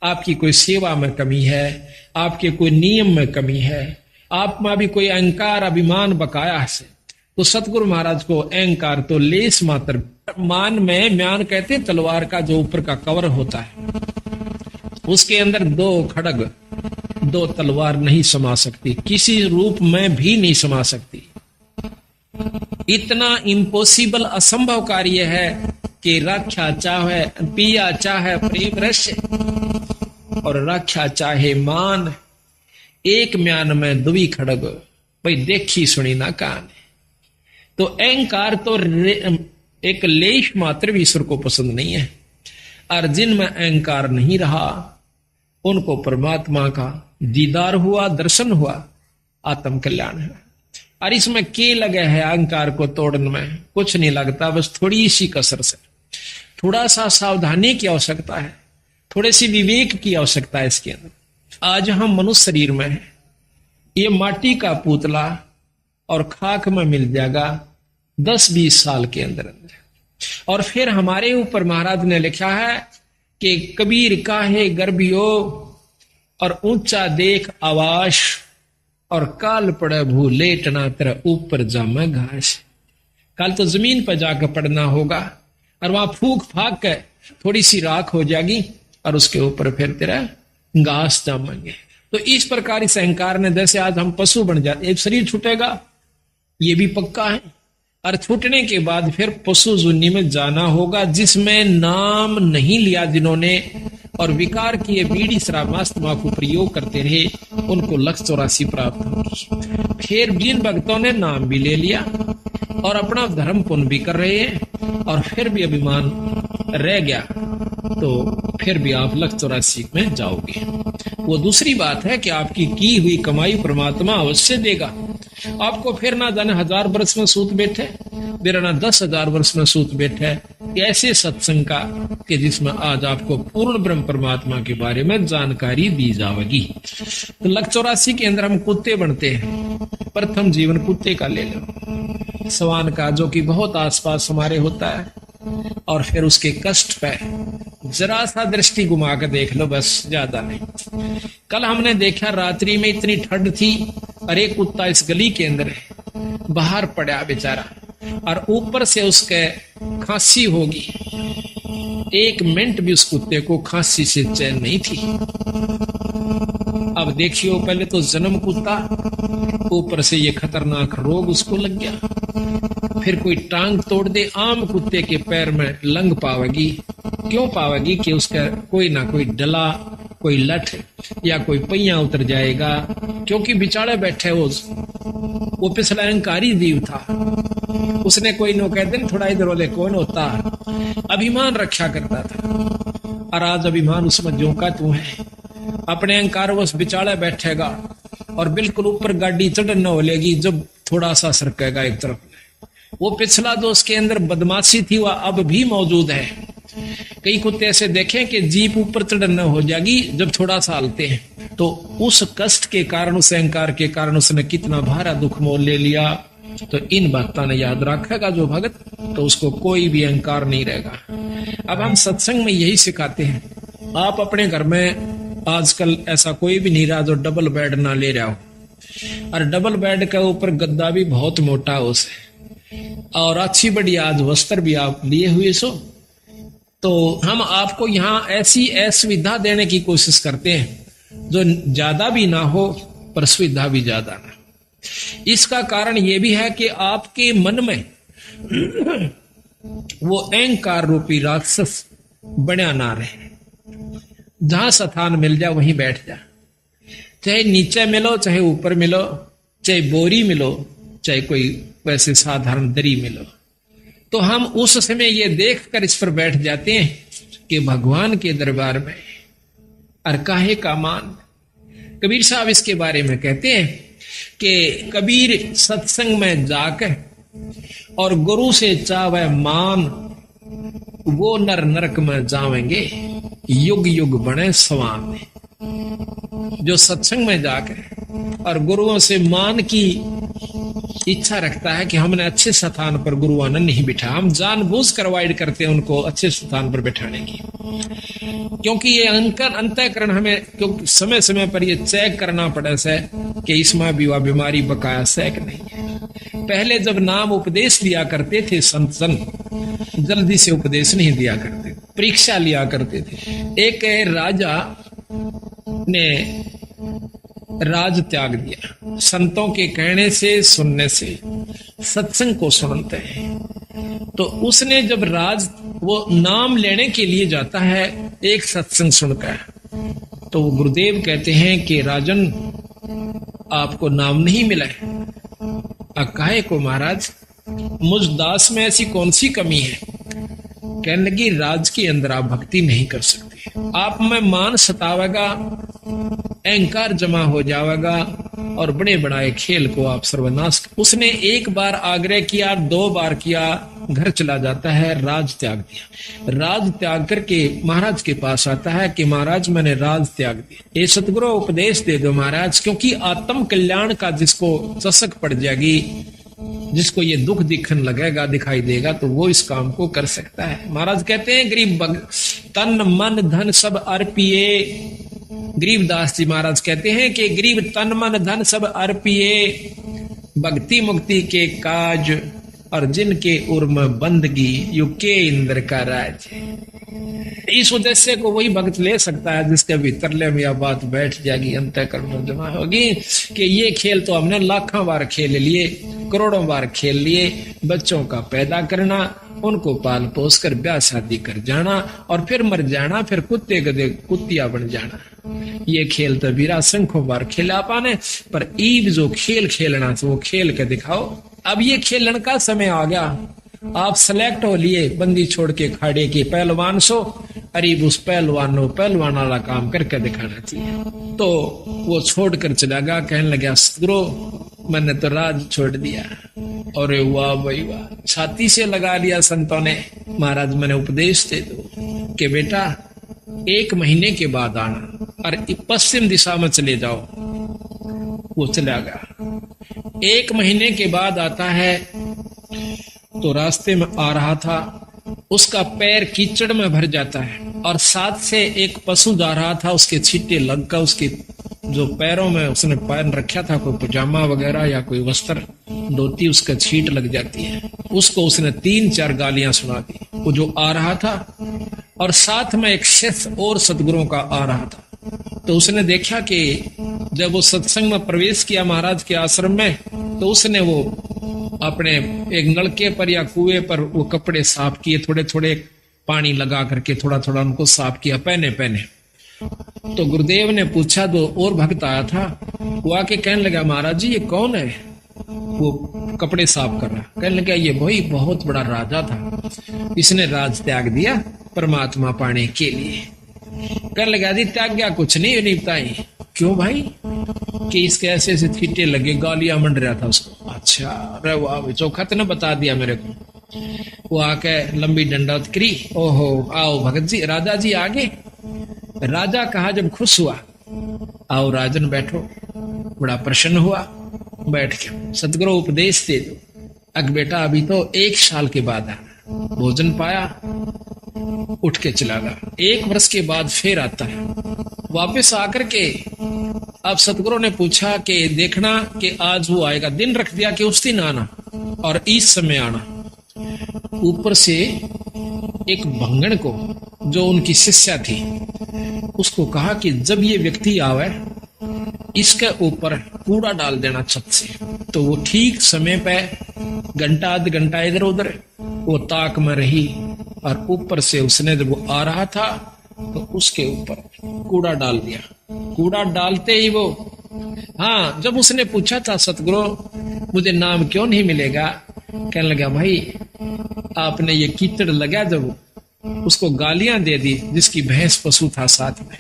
आपकी कोई सेवा में कमी है, आपके कोई नियम में कमी है, आप में भी कोई अहंकार अभिमान बकाया से। तो सतगुरु महाराज को अहंकार तो लेस मात्र, मान में म्यान कहते तलवार का जो ऊपर का कवर होता है, उसके अंदर 2 खड़ग 2 तलवार नहीं समा सकती, किसी रूप में भी नहीं समा सकती। इतना इम्पॉसिबल असंभव कार्य है कि राख्या चाहे पिया चाहे प्रेम रस, और राख्या चाहे मान, एक म्यान में 2 खड़ग, भाई देखी सुनी ना कान। तो अहंकार तो एक लेश मात्र भी ईश्वर को पसंद नहीं है, और जिनमें अहंकार नहीं रहा उनको परमात्मा का दीदार हुआ, दर्शन हुआ, आत्म कल्याण है। और इसमें के लगे है अहंकार को तोड़ने में, कुछ नहीं लगता, बस थोड़ी सी कसर से, थोड़ा सा सावधानी की आवश्यकता है, थोड़े सी विवेक की आवश्यकता है इसके अंदर। आज हम मनुष्य शरीर में है, ये माटी का पुतला और खाक में मिल जाएगा 10-20 साल के अंदर अंदर। और फिर हमारे ऊपर महाराज ने लिखा है कि कबीर काहे गर्भियो, और ऊंचा देख आवाश, और काल पड़े भू लेटना तेरा ऊपर जामे घास। कल तो जमीन पर जाकर पड़ना होगा, और वहां फूक फाक के थोड़ी सी राख हो जाएगी, और उसके ऊपर फिर तेरा घास जामेंगे। तो इस प्रकार इस अहंकार ने, जैसे आज हम पशु बन जाते, एक शरीर छूटेगा ये भी पक्का है, और छूटने के बाद फिर पशु जुन्नी में जाना होगा, जिसमें नाम नहीं लिया जिन्होंने, और विकार किए बीड़ी शराब मांस तंबाकू प्रयोग करते रहे, उनको 184 प्राप्त होगी। फिर जिन भक्तों ने नाम भी ले लिया, और अपना धर्म पुण्य भी कर रहे हैं और फिर भी अभिमान रह गया तो फिर भी आप लख 84 में जाओगे। वो दूसरी बात है कि आपकी की हुई कमाई परमात्मा अवश्य देगा। आपको फिर ना जाने 1000 वर्ष में सूत बैठे, फिर ना 10,000 वर्ष में सूत बैठे ऐसे सत्संग का कि जिसमें आज आपको पूर्ण ब्रह्म परमात्मा के बारे में जानकारी दी जाएगी। तो लख 84 के अंदर हम कुत्ते बनते हैं। प्रथम जीवन कुत्ते का ले लो, सवान का, जो कि बहुत आसपास हमारे होता है, और फिर उसके कष्ट पे जरा सा दृष्टि घुमा कर देख लो, बस ज्यादा नहीं। कल हमने देखा रात्रि में इतनी ठंड थी और एक कुत्ता इस गली के अंदर है, बाहर पड़ा बेचारा, और ऊपर से उसके खांसी होगी। 1 मिनट भी उस कुत्ते को खांसी से चैन नहीं थी। अब देखियो, पहले तो जन्म कुत्ता, ऊपर से ये खतरनाक रोग उसको लग गया। फिर कोई टांग तोड़ दे, आम कुत्ते के पैर में लंग पावेगी। क्यों पावेगी? कि उसका कोई ना कोई डला, कोई लठ या कोई पहिया उतर जाएगा, क्योंकि बिचारे बैठे वो पिछला अहंकारी जीव था। उसने कोई नो कहते न थोड़ा इधर वाले कौन होता, अभिमान रक्षा करता था, और आज अभिमान उसमें जो का तू है। अपने अहंकार वो बिचाड़ा बैठेगा और बिल्कुल ऊपर गाड़ी चढ़ न हो लेगी जब थोड़ा सा सरकेगा एक तरफ। वो पिछला जो उसके अंदर बदमाशी थी वह अब भी मौजूद है। कई कुत्ते ऐसे देखें कि जीप ऊपर चढ़ न हो जाएगी जब थोड़ा सा हलते हैं, तो उस कष्ट के कारण, उस अहंकार के कारण उसने कितना भारा दुख मोल ले लिया। तो इन बातों ने याद रखेगा जो भगत, तो उसको कोई भी अहंकार नहीं रहेगा। अब हम सत्संग में यही सिखाते हैं। आप अपने घर में आजकल ऐसा कोई भी नहीं रहा जो डबल बेड ना ले रहा हो, और डबल बेड के ऊपर गद्दा भी बहुत मोटा हो से, और अच्छी बड़ी आज वस्त्र भी आप लिए हुए सो। तो हम आपको यहाँ ऐसी असुविधा देने की कोशिश करते हैं जो ज्यादा भी ना हो पर सुविधा भी ज्यादा ना। इसका कारण यह भी है कि आपके मन में वो अहंकार रूपी राक्षस बना ना रहे। जहां स्थान मिल जाए वहीं बैठ जा, चाहे नीचे मिलो, चाहे ऊपर मिलो, चाहे बोरी मिलो, चाहे कोई वैसे साधारण दरी मिलो, तो हम उस समय ये देखकर इस पर बैठ जाते हैं कि भगवान के दरबार में और काहे का मान। कबीर साहब इसके बारे में कहते हैं कि कबीर सत्संग में जाकर और गुरु से चावे मान, वो नर नरक में जावेंगे, युग युग बने सवान। जो सत्संग में जाकर और गुरुओं से मान की इच्छा रखता है कि हमने अच्छे स्थान पर गुरु आनंद नहीं बिठा, हम जानबूझ कर अवॉइड करते हैं उनको अच्छे स्थान पर बैठाने की, क्योंकि ये अंतःकरण हमें क्योंकि समय समय पर ये चेक करना पड़े से कि इसमें भी वह बीमारी बकाया सैक नहीं है। पहले जब नाम उपदेश दिया करते थे संतन, जल्दी से उपदेश नहीं दिया करते, परीक्षा लिया करते थे। एक राजा ने राज त्याग दिया, संतों के कहने से सुनने से, सत्संग को सुनते हैं। तो उसने जब राज वो नाम लेने के लिए जाता है एक सत्संग सुनकर, तो वो गुरुदेव कहते हैं कि राजन आपको नाम नहीं मिला है। काहे को महाराज, मुझ दास में ऐसी कौन सी कमी है? कहने लगी राज के अंदर आप भक्ति नहीं कर सकते, आप में मान सतावेगा, अहंकार जमा हो जाएगा और बड़े बड़ाए खेल को आप सर्वनाश। उसने एक बार आग्रह किया, 2 बार किया, घर चला जाता है, राज त्याग दिया। राज त्याग करके महाराज के पास आता है कि महाराज मैंने राज त्याग दिया, ये सतगुरु उपदेश दे दो महाराज, क्योंकि आत्म कल्याण का जिसको चसक पड़ जाएगी, जिसको ये दुख दिखने लगेगा, दिखाई देगा, तो वो इस काम को कर सकता है। महाराज कहते हैं गरीब तन मन धन सब अर्पिए। गरीबदास जी महाराज कहते हैं कि गरीब तन मन धन सब अर्पिए, भक्ति मुक्ति के काज और जिनके उर्म बंदगी, युके इंद्र का राज। इस उद्देश्य को वही भक्त ले सकता है जिसके भीतर में यह बात बैठ जाएगी, अंतःकरण में जमा होगी कि ये खेल तो हमने लाखों बार खेल लिए, करोड़ों बार खेल लिए। बच्चों का पैदा करना, उनको पाल पोस कर ब्याह शादी कर जाना और फिर मर जाना, फिर कुत्ते गधे कुत्तिया बन जाना, ये खेल तो बीरा संखों बार खेला पाने। पर ईब जो खेल खेलना तो वो खेल के दिखाओ अब ये खेलन का समय आ गया, आप सेलेक्ट हो लिए बंदी छोड़ के खाड़े के पहलवान सो, अरीब उस पहलवान वाला काम करके दिखाना चाहिए। तो वो छोड़कर चला गया, कहने लगा सतगुरु मैंने तो राज छोड़ दिया। और वाह भाई वाह, छाती से लगा लिया संतों ने। महाराज मैंने उपदेश दे दो कि बेटा 1 महीने के बाद आना और पश्चिम दिशा में चले जाओ। वो चला गया। 1 महीने के बाद आता है तो रास्ते में आ रहा था, उसका पैर कीचड़ में भर जाता है और साथ से एक पशु जा रहा था, उसके छींटे लगकर उसके जो पैरों में उसने पहन रखा था कोई पजामा वगैरह या कोई वस्त्र धोती, उसका छींट लग जाती है। उसको उसने 3-4 गालियां सुना दी। वो जो आ रहा था और साथ में एक शिष्य और सतगुरुओं का आ रहा था, तो उसने देखा कि जब वो सत्संग में प्रवेश किया महाराज के आश्रम में, तो उसने वो अपने एक नलके पर या कुएं पर वो कपड़े साफ किए, थोड़े थोड़े पानी लगा करके थोड़ा थोड़ा उनको साफ किया पहने पहने। तो गुरुदेव ने पूछा, तो और भक्त आया था, वो आके कहने लगा महाराज जी ये कौन है? वो कपड़े साफ कर रहा। कहने लगा ये भाई बहुत बड़ा राजा था, इसने राज त्याग दिया परमात्मा पाने के लिए। कहने लगा जी त्याग गया कुछ नहीं निपटाई। क्यों भाई? कि इसके ऐसे ऐसे छींटे लगे, गालियां मंड रहा था उसको। अच्छा अरे वाह, चौखा तो ने बता दिया मेरे को। वो आके लंबी डंडौत करी। ओहो आओ भगत जी, राजा जी आगे। राजा कहा जब खुश हुआ, आओ राजन बैठो। बड़ा प्रसन्न हुआ, बैठ के सतगुरु उपदेश दे दो। अग बेटा अभी तो 1 साल के बाद आना। भोजन पाया, उठ के चला गया। 1 वर्ष के बाद फिर आता है, वापस आकर के अब सतगुरु ने पूछा कि देखना कि आज वो आएगा। दिन रख दिया कि उस दिन आना और इस समय आना। ऊपर से एक भंगण को जो उनकी शिष्या थी उसको कहा कि जब ये व्यक्ति आवे इसके ऊपर कूड़ा डाल देना छत से। तो वो ठीक समय पे घंटा आध घंटा इधर उधर वो ताक में रही और ऊपर से उसने जब वो आ रहा था तो उसके ऊपर कूड़ा डाल दिया। कूड़ा डालते ही वो, हाँ जब उसने पूछा था सतगुरु मुझे नाम क्यों नहीं मिलेगा, कहने लगा भाई आपने ये कीचड़ लगा जब उसको गालियां दे दी जिसकी भैंस पशु था साथ में।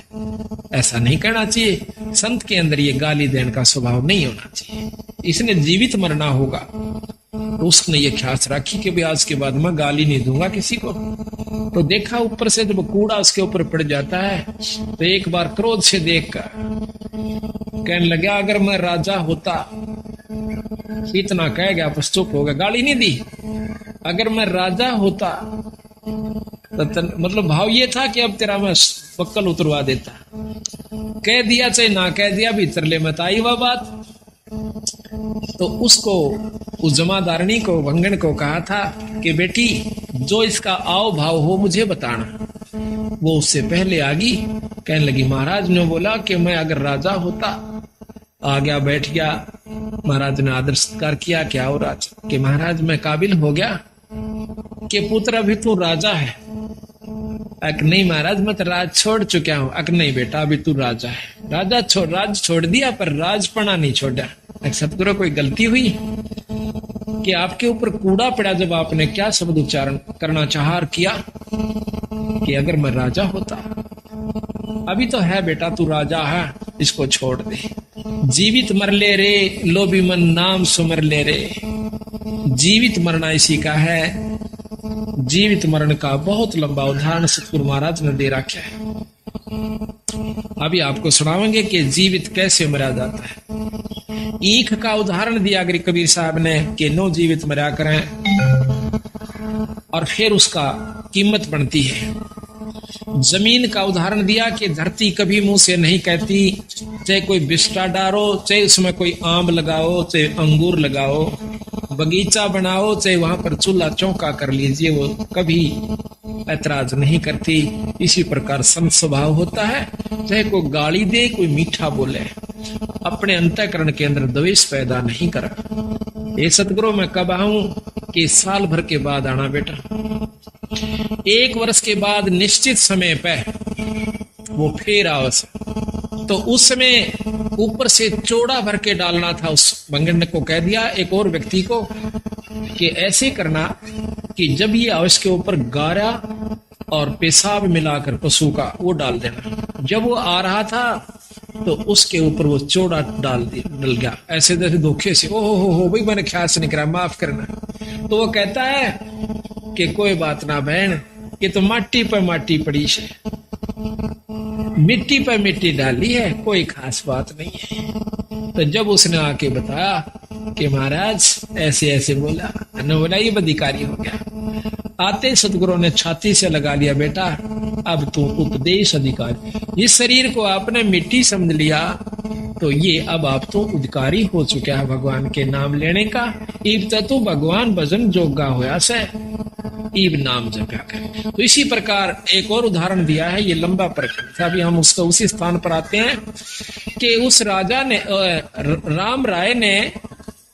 ऐसा नहीं करना चाहिए, संत के अंदर ये गाली देने का स्वभाव नहीं होना चाहिए। इसने जीवित मरना होगा तो उसने ये ख्यास रखी कि भी आज के बाद मैं गाली नहीं दूंगा किसी को। तो देखा ऊपर से जब कूड़ा उसके ऊपर पड़ जाता है तो एक बार क्रोध से देखकर कहने लगा अगर मैं राजा होता, इतना कह गया बस चुप हो गया, गाली नहीं दी। अगर मैं राजा होता तो मतलब भाव ये था कि अब तेरा मैं पक्कल उतरवा देता। कह दिया चाहे ना कह दिया, भीतर ले मत आई वह बात। तो उसको उस जमादारणी को भंगण को कहा था कि बेटी जो इसका आओ भाव हो मुझे बताना। वो उससे पहले आ गई, कहने लगी महाराज ने बोला कि मैं अगर राजा होता, आ गया बैठ गया। महाराज ने आदर सत्कार किया, क्या हो राज कि महाराज मैं काबिल हो गया कि पुत्र अभी तू राजा है। अक नहीं महाराज मैं तो राज छोड़ चुका हूं। अक नहीं बेटा अभी तू राजा है। राज छोड़ दिया पर राजपना नहीं छोड़ा। सतगुरु कोई गलती हुई कि आपके ऊपर कूड़ा पड़ा जब आपने क्या शब्द उच्चारण करना चाहा किया कि अगर मैं राजा होता। अभी तो है बेटा तू राजा है, इसको छोड़ दे। जीवित मर ले रे लोभी मन नाम सुमर ले रे। जीवित मरना इसी का है। जीवित मरण का बहुत लंबा उदाहरण सतगुरु महाराज ने दे रखा है। अभी आपको सुनाएंगे कि जीवित कैसे मरा जाता है। ईख का उदाहरण दिया कबीर साहब ने कि नो जीवित मरा करें और फिर उसका कीमत बनती है। जमीन का उदाहरण दिया कि धरती कभी मुंह से नहीं कहती, चाहे कोई बिस्टा डारो, चाहे उसमें कोई आम लगाओ, चाहे अंगूर लगाओ, बगीचा बनाओ, चाहे वहां पर चूल्हा चौका कर लीजिए, वो कभी ऐतराज नहीं करती। इसी प्रकार संत स्वभाव होता है, चाहे कोई गाली दे कोई मीठा बोले, अपने अंतःकरण के अंदर द्वेष पैदा नहीं करा। ये सतगुरु मैं कब आऊं कि साल भर के बाद आना बेटा। 1 वर्ष के बाद निश्चित समय पे वो फिर आवस तो उस समय ऊपर से चौड़ा भर के डालना था। उस बंगड़ को कह दिया एक और व्यक्ति को कि ऐसे करना कि जब ये अवश्य के ऊपर गारा और पेशाब मिलाकर पशु का वो डाल देना। जब वो आ रहा था तो उसके ऊपर वो चौड़ा डल गया, ऐसे जैसे धोखे से। ओहो हो भाई, मैंने ख्याल से नहीं करा, माफ करना। तो वो कहता है कि कोई बात ना बहन, ये तो माटी पर माटी पड़ी है, मिट्टी पर मिट्टी डाली है, कोई खास बात नहीं है। तो जब उसने आके बताया कि महाराज ऐसे ऐसे बोला, बोला ये अधिकारी हो गया। आते सतगुरु ने छाती से लगा लिया, बेटा अब तू उपदेश अधिकारी। इस शरीर को आपने मिट्टी समझ लिया तो ये अब आप तो अधिकारी हो चुका है भगवान के नाम लेने का। इब तू भगवान भजन जोगा होया से, इब नाम जपा कर। तो इसी प्रकार एक और उदाहरण दिया है, ये लंबा प्रकरण था। अभी हम उसका उसी स्थान पर आते हैं कि उस राजा ने राम राय ने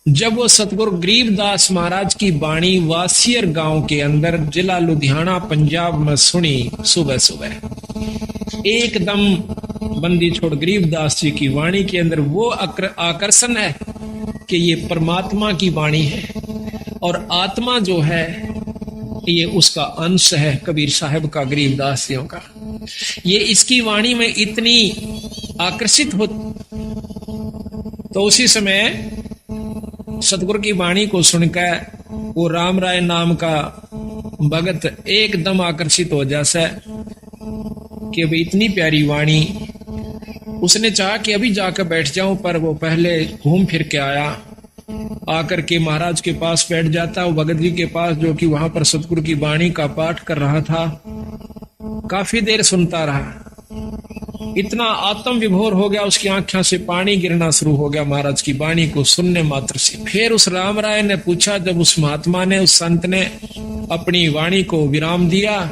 जब वो सतगुरु गरीबदास महाराज की वाणी वासियर गांव के अंदर जिला लुधियाना पंजाब में सुनी, सुबह सुबह एकदम बंदी छोड़ गरीबदास जी की वाणी के अंदर वो आकर्षण है कि ये परमात्मा की वाणी है और आत्मा जो है ये उसका अंश है कबीर साहब का, गरीबदास जियों का। ये इसकी वाणी में इतनी आकर्षित हो। तो उसी समय सतगुरु की वाणी को सुनकर वो राम राय नाम का भगत एकदम आकर्षित हो जाता है कि भाई इतनी प्यारी वाणी। उसने चाहा कि अभी जाकर बैठ जाऊं, पर वो पहले घूम फिर के आया, आकर के महाराज के पास बैठ जाता। वो भगत जी के पास जो कि वहां पर सतगुरु की वाणी का पाठ कर रहा था, काफी देर सुनता रहा। इतना आत्म विभोर हो गया, उसकी आंखों से पानी गिरना शुरू हो गया महाराज की वाणी को सुनने मात्र से। फिर उस राम राय ने पूछा, जब उस महात्मा ने, उस संत ने अपनी वाणी को विराम दिया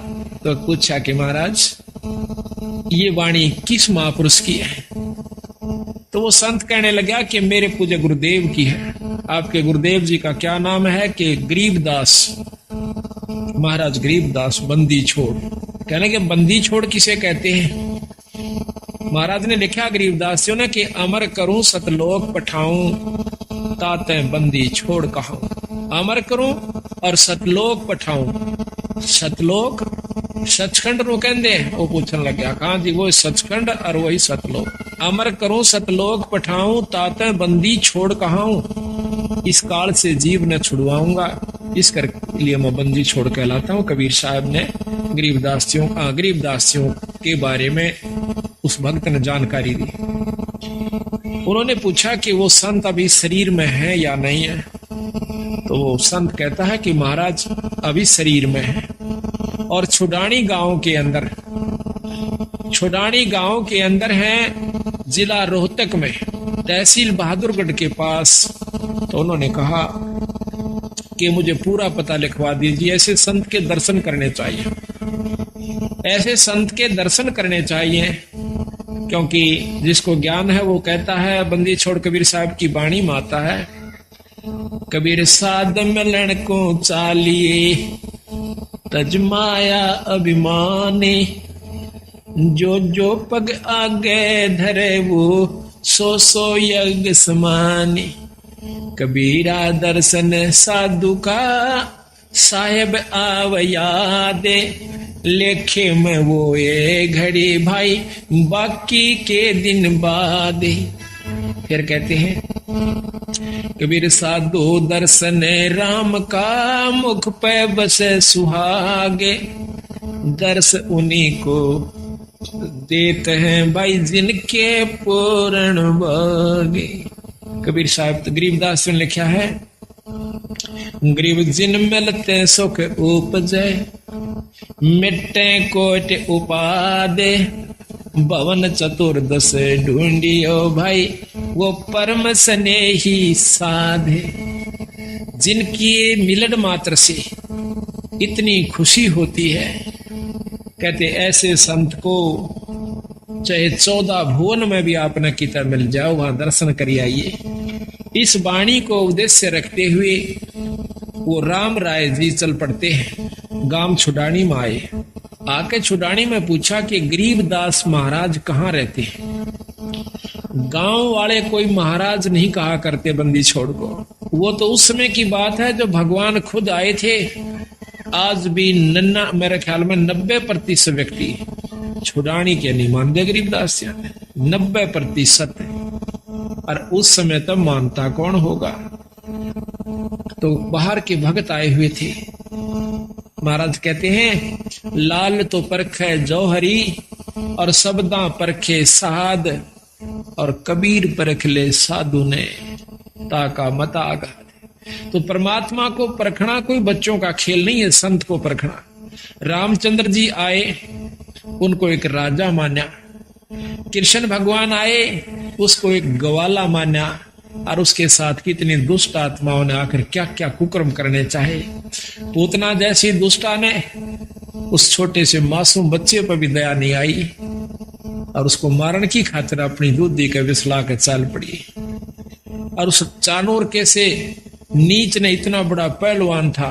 तो पूछा कि महाराज ये वाणी किस महापुरुष की है? तो वो संत कहने लगा कि मेरे पूज्य गुरुदेव की है। आपके गुरुदेव जी का क्या नाम है? कि गरीबदास महाराज, गरीबदास बंदी छोड़। कहने के बंदी छोड़ किसे कहते हैं? महाराज ने लिखा गरीबदास जी ने कि अमर करूं सतलोक पठाऊं ताते बंदी छोड़ कहूं। अमर करूं और सतलोक पठाऊं। सतलोक सचखंड नु कहंदे, वो पूछने लग गया कहां जी? वो सचखंड और वही सतलोक। अमर करूं सतलोक पठाऊं ताते बंदी छोड़ कहूं। इस काल से जीव न छुड़वाऊंगा, इस कर लिए मैं बंदी छोड़ कहलाता हूं। कबीर साहब ने गरीबदासियों के बारे में उस भक्त ने जानकारी दी। उन्होंने पूछा कि वो संत अभी शरीर में है या नहीं है? तो वो संत कहता है कि महाराज अभी शरीर में है और छुडानी गांव के अंदर है, जिला रोहतक में, तहसील बहादुरगढ़ के पास। तो उन्होंने कहा कि मुझे पूरा पता लिखवा दीजिए। ऐसे संत के दर्शन करने चाहिए, ऐसे संत के दर्शन करने चाहिए, क्योंकि जिसको ज्ञान है वो कहता है, बंदी छोड़ कबीर साहब की वाणी में आता है, कबीर साध मिलन को चालिए तजमाया अभिमानी, जो जो पग आगे धरे वो सो सो यज्ञ समानी। कबीरा दर्शन साधु का साहेब आवया दे, लेखे में वो ये घड़ी भाई बाकी के दिन बाद। फिर कहते हैं कबीर साधु दर्शन राम का मुख पे बसे सुहागे, दर्श उन्हीं को देते हैं भाई जिनके पूर्ण भागे। कबीर साहब गरीबदास ने लिखा है, गरीब जिन मिलते सुख उपजे, मिट्टे कोट उपादे, भवन चतुर्दश ढूंढियो भाई वो परम स्नेही साधे। जिनकी मिलन मात्र से इतनी खुशी होती है, कहते ऐसे संत को चाहे 14 भुवन में भी आपने किताब मिल जाओ, वहां दर्शन करिए आइए। इस वाणी को उद्देश्य रखते हुए वो राम राय जी चल पड़ते हैं, गांव छुडानी में आए। आके छुडानी में पूछा कि गरीबदास महाराज कहाँ रहते हैं? गांव वाले कोई महाराज नहीं कहा करते बंदी छोड़ को। वो तो उस समय की बात है जो भगवान खुद आए थे। आज भी मेरे ख्याल में 90% व्यक्ति छुड़ानी के नहीं मानते गरीबदास जी, 90%। और उस समय तब मानता कौन होगा। तो बाहर के भक्त आए हुए थे। महाराज कहते हैं लाल तो परखे जौहरी और सबदा परखे साध, और कबीर परख ले साधु ने ताका मता आघात। तो परमात्मा को परखना कोई बच्चों का खेल नहीं है, संत को परखना। रामचंद्र जी आए, उनको एक राजा माना। कृष्ण भगवान आए, उसको एक ग्वाला माना। और उसके साथ कितनी दुष्ट आत्माओं ने आकर क्या क्या कुकर्म करने चाहे। पूतना जैसी दुष्टा ने उस छोटे से मासूम बच्चे पर भी दया नहीं आई और उसको मारने की खातिर अपनी दूधी के विसला के चाल पड़ी। और उस चानोर के से नीच ने इतना बड़ा पहलवान था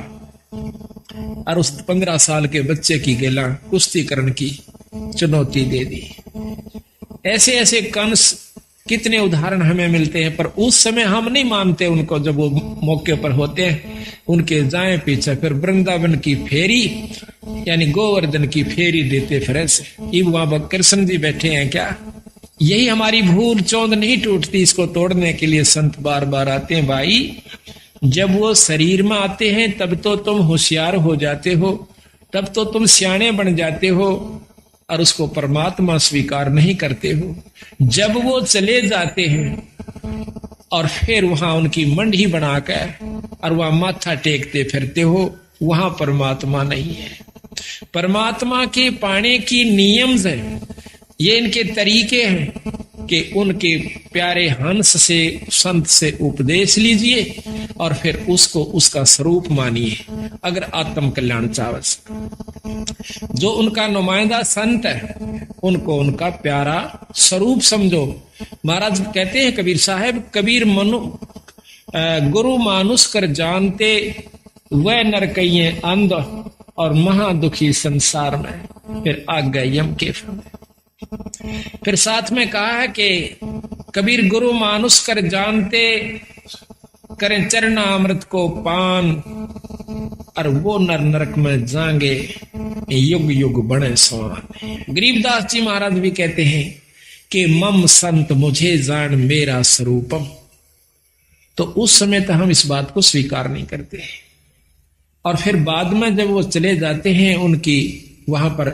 और उस 15 साल के बच्चे की गेला कुश्ती करने की चुनौती दे दी। ऐसे ऐसे कंस कितने उदाहरण हमें मिलते हैं, पर उस समय हम नहीं मानते उनको। जब वो मौके पर होते हैं उनके जाए पीछे फिर वृंदावन की फेरी यानी गोवर्धन की फेरी देते फिर ऐसे। वहां कृष्ण जी बैठे हैं क्या? यही हमारी भूल चौंध नहीं टूटती, इसको तोड़ने के लिए संत बार बार आते हैं। भाई जब वो शरीर में आते हैं तब तो तुम होशियार हो जाते हो, तब तो तुम सियाणे बन जाते हो और उसको परमात्मा स्वीकार नहीं करते हो। जब वो चले जाते हैं और फिर वहां उनकी मंडी बनाकर और वहां माथा टेकते फिरते हो, वहां परमात्मा नहीं है। परमात्मा के पाने की नियम है, ये इनके तरीके हैं कि उनके प्यारे हंस से संत से उपदेश लीजिए और फिर उसको उसका स्वरूप मानिए। अगर आत्म कल्याण चाहत जो उनका नुमाइंदा संत है उनको उनका प्यारा स्वरूप समझो। महाराज कहते हैं कबीर साहब, कबीर गुरु मानुष कर जानते वह नर कहिए अंध और महादुखी संसार में फिर आ गए यम के फल। फिर साथ में कहा है कि कबीर गुरु मानुष कर जानते करें चरना अमृत को पान और वो नर नरक में जाएंगे युग युग बने समान। गरीबदास जी महाराज भी कहते हैं कि मम संत मुझे जान मेरा स्वरूपम। तो उस समय तक हम इस बात को स्वीकार नहीं करते हैं और फिर बाद में जब वो चले जाते हैं उनकी वहां पर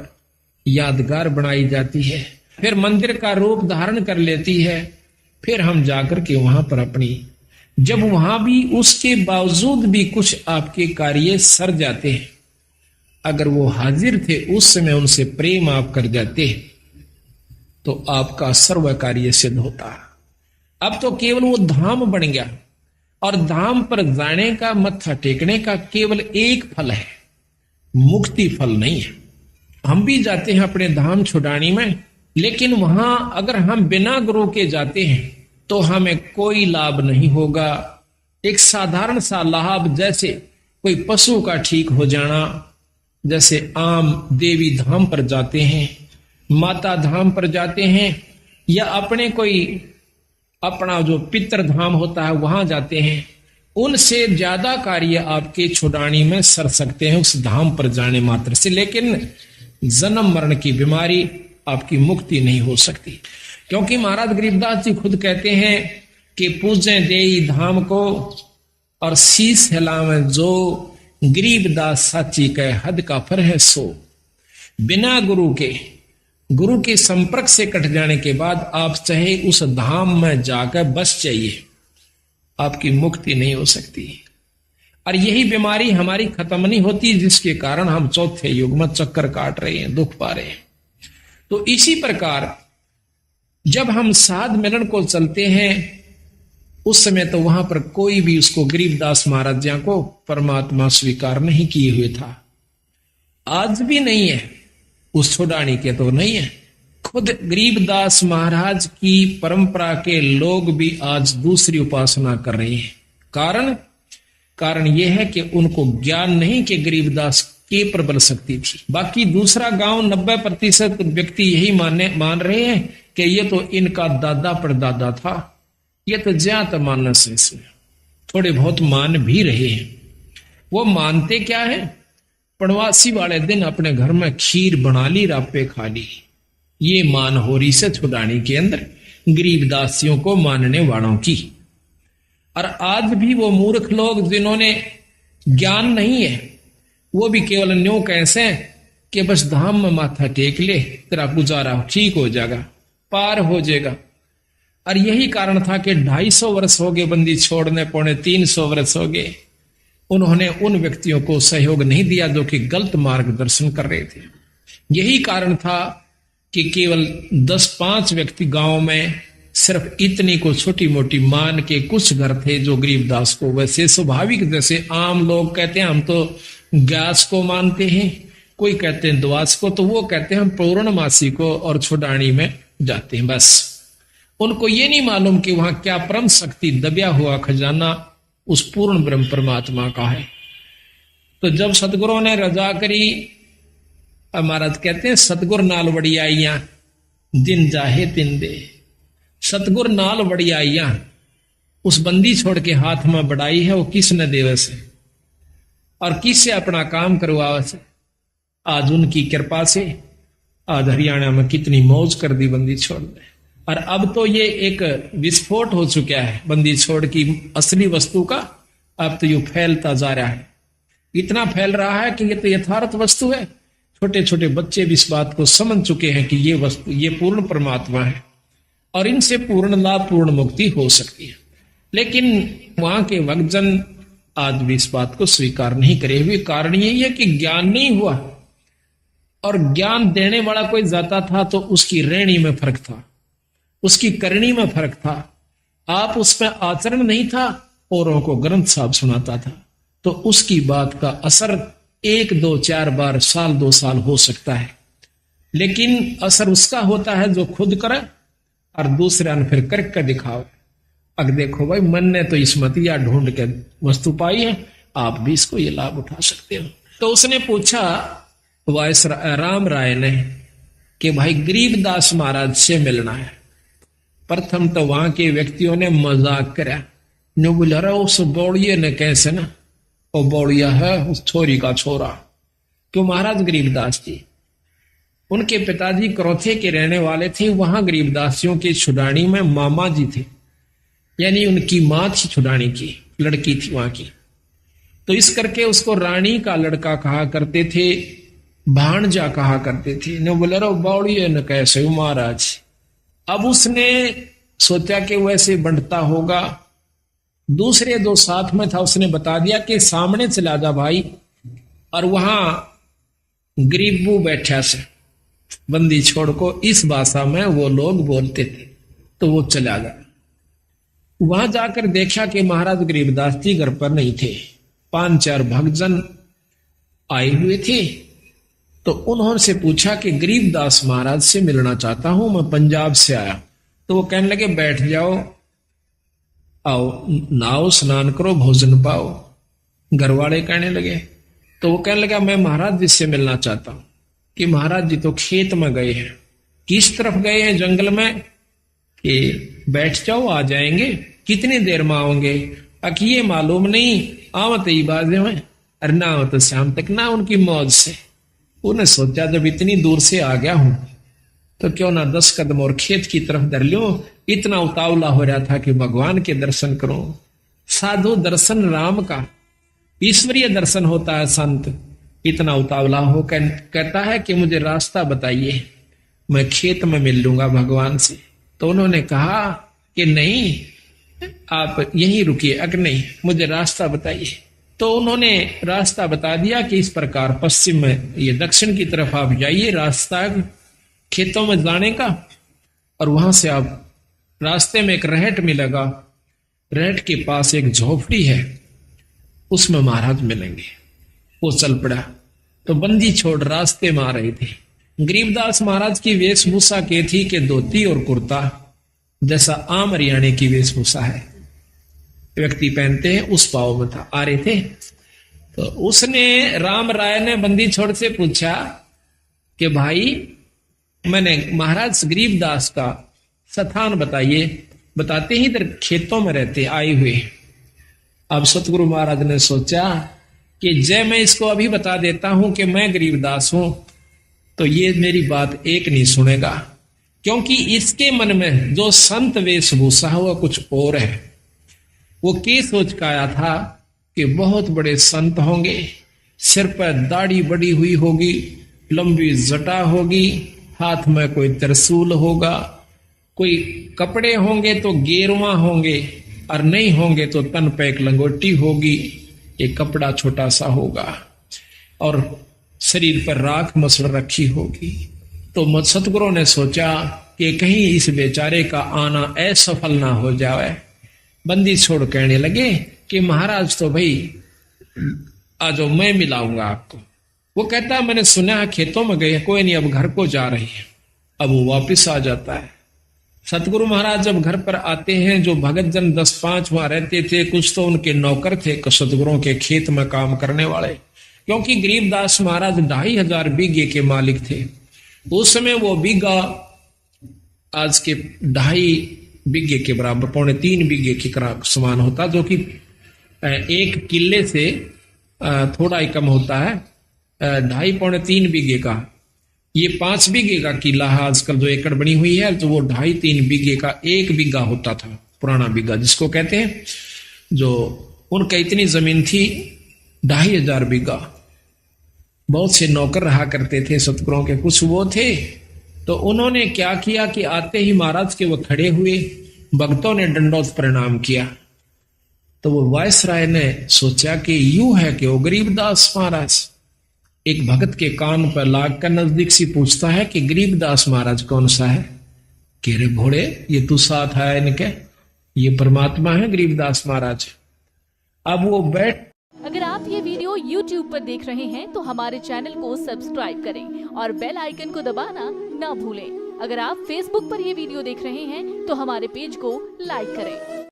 यादगार बनाई जाती है, फिर मंदिर का रूप धारण कर लेती है। फिर हम जाकर के वहां पर अपनी, जब वहां भी उसके बावजूद भी कुछ आपके कार्य सर जाते हैं, अगर वो हाजिर थे उस समय उनसे प्रेम आप कर जाते हैं तो आपका सर्व कार्य सिद्ध होता। अब तो केवल वो धाम बन गया और धाम पर जाने का, मत्था टेकने का केवल एक फल है, मुक्ति फल नहीं है। हम भी जाते हैं अपने धाम छुड़ानी में, लेकिन वहां अगर हम बिना गुरु के जाते हैं तो हमें कोई लाभ नहीं होगा। एक साधारण सा लाभ, जैसे कोई पशु का ठीक हो जाना, जैसे आम देवी धाम पर जाते हैं, माता धाम पर जाते हैं, या अपने कोई अपना जो पितृ धाम होता है वहां जाते हैं, उनसे ज्यादा कार्य आपके छुड़ानी में सर सकते हैं उस धाम पर जाने मात्र से। लेकिन जन्म मरण की बीमारी आपकी मुक्ति नहीं हो सकती, क्योंकि महाराज गरीबदास जी खुद कहते हैं कि पूजे देई धाम को और शीस हिलावे जो, गरीबदास साची कह हद का फर है सो। बिना गुरु के संपर्क से कट जाने के बाद आप चाहे उस धाम में जाकर बस जाइए, आपकी मुक्ति नहीं हो सकती। और यही बीमारी हमारी खत्म नहीं होती, जिसके कारण हम चौथे युग में चक्कर काट रहे हैं, दुख पा रहे हैं। तो इसी प्रकार जब हम साध मिलन को चलते हैं उस समय तो वहां पर कोई भी उसको गरीबदास महाराज जी को परमात्मा स्वीकार नहीं किए हुए था। आज भी नहीं है, उस छुड़ानी के तो नहीं है। खुद गरीबदास महाराज की परंपरा के लोग भी आज दूसरी उपासना कर रहे हैं। कारण यह है कि उनको ज्ञान नहीं कि गरीबदास के प्रबल शक्ति थी। बाकी दूसरा गांव 90% व्यक्ति यही मान रहे हैं कि ये तो इनका दादा परदादा था, ये तो ज्ञात मानस है, इसमें थोड़े बहुत मान भी रहे हैं। वो मानते क्या है, पड़वासी वाले दिन अपने घर में खीर बना ली, रापे खा ली। ये मान हो रही से छुड़ाने के अंदर गरीबदासियों को मानने वालों की। और आज भी वो मूर्ख लोग जिन्होंने ज्ञान नहीं है, वो भी केवल न्यों कैसे कि बस धाम में माथा टेक ले, तेरा गुजारा ठीक हो जाएगा, पार हो जाएगा। और यही कारण था कि 250 वर्ष हो गए बंदी छोड़ने, 350 वर्ष हो गए, उन्होंने उन व्यक्तियों को सहयोग नहीं दिया जो कि गलत मार्गदर्शन कर रहे थे। यही कारण था कि केवल 10-5 व्यक्ति गांव में सिर्फ इतनी को छोटी मोटी मान के कुछ घर थे जो गरीबदास को, वैसे स्वाभाविक जैसे आम लोग कहते हैं हम तो ग्यास को मानते हैं, कोई कहते हैं द्वास को, तो वो कहते हैं हम पूर्णमासी को और छुड़ानी में जाते हैं। बस उनको ये नहीं मालूम कि वहां क्या परम शक्ति दबिया हुआ खजाना उस पूर्ण ब्रह्म परमात्मा का है। तो जब सतगुरु ने रजा करी, महाराज कहते हैं सतगुर नाल वड़ियाइयां दिन जाहे दिन दे। सतगुर नाल वड़ियाइयां उस बंदी छोड़ के हाथ में बढ़ाई है, वो किसने देवे से और किससे अपना काम करवावे से। आज उनकी कृपा से आज हरियाणा में कितनी मौज कर दी बंदी छोड़ ने। और अब तो ये एक विस्फोट हो चुका है बंदी छोड़ की असली वस्तु का। अब तो ये फैलता जा रहा है, इतना फैल रहा है कि ये तो यथार्थ वस्तु है। छोटे छोटे बच्चे भी इस बात को समझ चुके हैं कि ये वस्तु, ये पूर्ण परमात्मा है और इनसे पूर्ण लाभ, पूर्ण मुक्ति हो सकती है। लेकिन वहां के भक्तजन आज भी इस बात को स्वीकार नहीं करे हुए। कारण यही है कि ज्ञान नहीं हुआ, और ज्ञान देने वाला कोई जाता था तो उसकी रहनी में फर्क था, उसकी करनी में फर्क था। आप उसमें आचरण नहीं था, औरों को ग्रंथ साहब सुनाता था, तो उसकी बात का असर 1, 2, 4 बार, साल 2 साल हो सकता है। लेकिन असर उसका होता है जो खुद करे और दूसरा ने फिर करके दिखाओ। अब देखो भाई, मन ने तो इसमतिया ढूंढ के वस्तु पाई है, आप भी इसको ये लाभ उठा सकते हो। तो उसने पूछा वायस राम राय ने कि भाई गरीबदास महाराज से मिलना है। प्रथम तो वहां के व्यक्तियों ने मजाक करा, नो बोला रहा उस बौड़िए ने कैसे ना, वो बौड़िया है उस छोरी का छोरा। क्यों महाराज गरीबदास जी, उनके पिताजी करौथे के रहने वाले थे। वहां गरीबदासियों की छुड़ानी में मामा जी थे, यानी उनकी मां थी छुड़ानी की, लड़की थी वहां की। तो इस करके उसको रानी का लड़का कहा करते थे, भाणजा कहा करते थे। ने बोले रो बावड़िए न कैसे महाराज। अब उसने सोचा कि वैसे बंटता होगा, दूसरे दो साथ में था, उसने बता दिया कि सामने चला जा भाई। और वहां गरीबू बैठा से बंदी छोड़ को इस भाषा में वो लोग बोलते थे, तो वो चला गया। वहां जाकर देखा कि महाराज गरीबदास जी घर पर नहीं थे, 5-4 भक्तजन आए हुए थे। तो उन्होंने से पूछा कि गरीबदास महाराज से मिलना चाहता हूं, मैं पंजाब से आया। तो वो कहने लगे बैठ जाओ, आओ नहाओ स्नान करो, भोजन पाओ। घर वाले कहने लगे, तो वो कहने लगा मैं महाराज जी से मिलना चाहता हूं। कि महाराज जी तो खेत में गए हैं। किस तरफ गए हैं? जंगल में। कि बैठ जाओ आ जाएंगे। कितनी देर में आओगे? अकिए मालूम नहीं, आवत ही बाजे में, अरे ना आवत शाम तक ना। उनकी मौज से उन्हें सोचा जब इतनी दूर से आ गया हूं तो क्यों ना 10 कदम और खेत की तरफ धर लो। इतना उतावला हो रहा था कि भगवान के दर्शन करो। साधु दर्शन राम का, ईश्वरीय दर्शन होता है संत। इतना उतावला हो कहता है कि मुझे रास्ता बताइए, मैं खेत में मिल लूंगा भगवान से। तो उन्होंने कहा कि नहीं आप यहीं रुकिए, अगर नहीं मुझे रास्ता बताइए। तो उन्होंने रास्ता बता दिया कि इस प्रकार पश्चिम में, ये दक्षिण की तरफ आप जाइए, रास्ता खेतों में जाने का। और वहां से आप रास्ते में एक रहट मिलेगा, रहट के पास एक झोपड़ी है, उसमें महाराज मिलेंगे। वो चल पड़ा। तो बंदी छोड़ रास्ते में आ रहे थे। गरीबदास महाराज की वेशभूषा के थी कि धोती और कुर्ता, जैसा आम हरियाणे की वेशभूषा है व्यक्ति पहनते हैं, उस भाव में था, आ रहे थे। तो उसने राम राय ने बंदी छोड़ से पूछा कि भाई मैंने महाराज गरीबदास का स्थान बताइए। बताते ही इधर खेतों में रहते आए हुए। अब सतगुरु महाराज ने सोचा कि जय मैं इसको अभी बता देता हूं कि मैं गरीबदास हूं, तो ये मेरी बात एक नहीं सुनेगा, क्योंकि इसके मन में जो संत वेशभूषा है वह कुछ और है। वो के सोच का आया था कि बहुत बड़े संत होंगे, सिर पर दाढ़ी बड़ी हुई होगी, लंबी जटा होगी, हाथ में कोई त्रिशूल होगा, कोई कपड़े होंगे तो गेरुआ होंगे, और नहीं होंगे तो तन पे एक लंगोटी होगी, एक कपड़ा छोटा सा होगा, और शरीर पर राख मसल रखी होगी। तो सतगुरु ने सोचा कि कहीं इस बेचारे का आना असफल ना हो जाए। बंदी छोड़ कहने लगे कि महाराज तो भाई आ जाओ, मैं मिलाऊंगा आपको। वो कहता है मैंने सुना है खेतों में गए, कोई नहीं अब घर को जा रही है। अब वो वापिस आ जाता है। सतगुरु महाराज जब घर पर आते हैं, जो भगत जन 10-5 वहां रहते थे, कुछ तो उनके नौकर थे सतगुरुओं के खेत में काम करने वाले, क्योंकि गरीबदास महाराज 2500 बीघे के मालिक थे। उस समय वो बीघा आज के 2.5 बीघे के बराबर, 2.25 बीघे के समान होता, जो कि 1 किले से थोड़ा ही कम होता है। 2.5-3 बीघे का, ये 5 बीघे का किला है आजकल जो एकड़ बनी हुई है, तो वो 2.5-3 बीघे का 1 बीघा होता था, पुराना बीघा जिसको कहते हैं। जो उनका इतनी जमीन थी 2500 बीघा। बहुत से नौकर रहा करते थे सतगुरुओं के, कुछ वो थे। तो उन्होंने क्या किया कि आते ही महाराज के वो खड़े हुए, भक्तों ने दंडोत प्रणाम किया। तो वो वायसराय ने सोचा कि यूं है कि वो गरीबदास महाराज एक भगत के कान पर लाग कर नजदीक से पूछता है कि गरीबदास महाराज कौन सा है। कह रे भोड़े, ये तू साथ है इनके, ये परमात्मा है गरीबदास महाराज। अब वो बैठ। अगर आप ये वीडियो YouTube पर देख रहे हैं तो हमारे चैनल को सब्सक्राइब करें और बेल आइकन को दबाना ना भूलें। अगर आप Facebook पर ये वीडियो देख रहे हैं तो हमारे पेज को लाइक करें।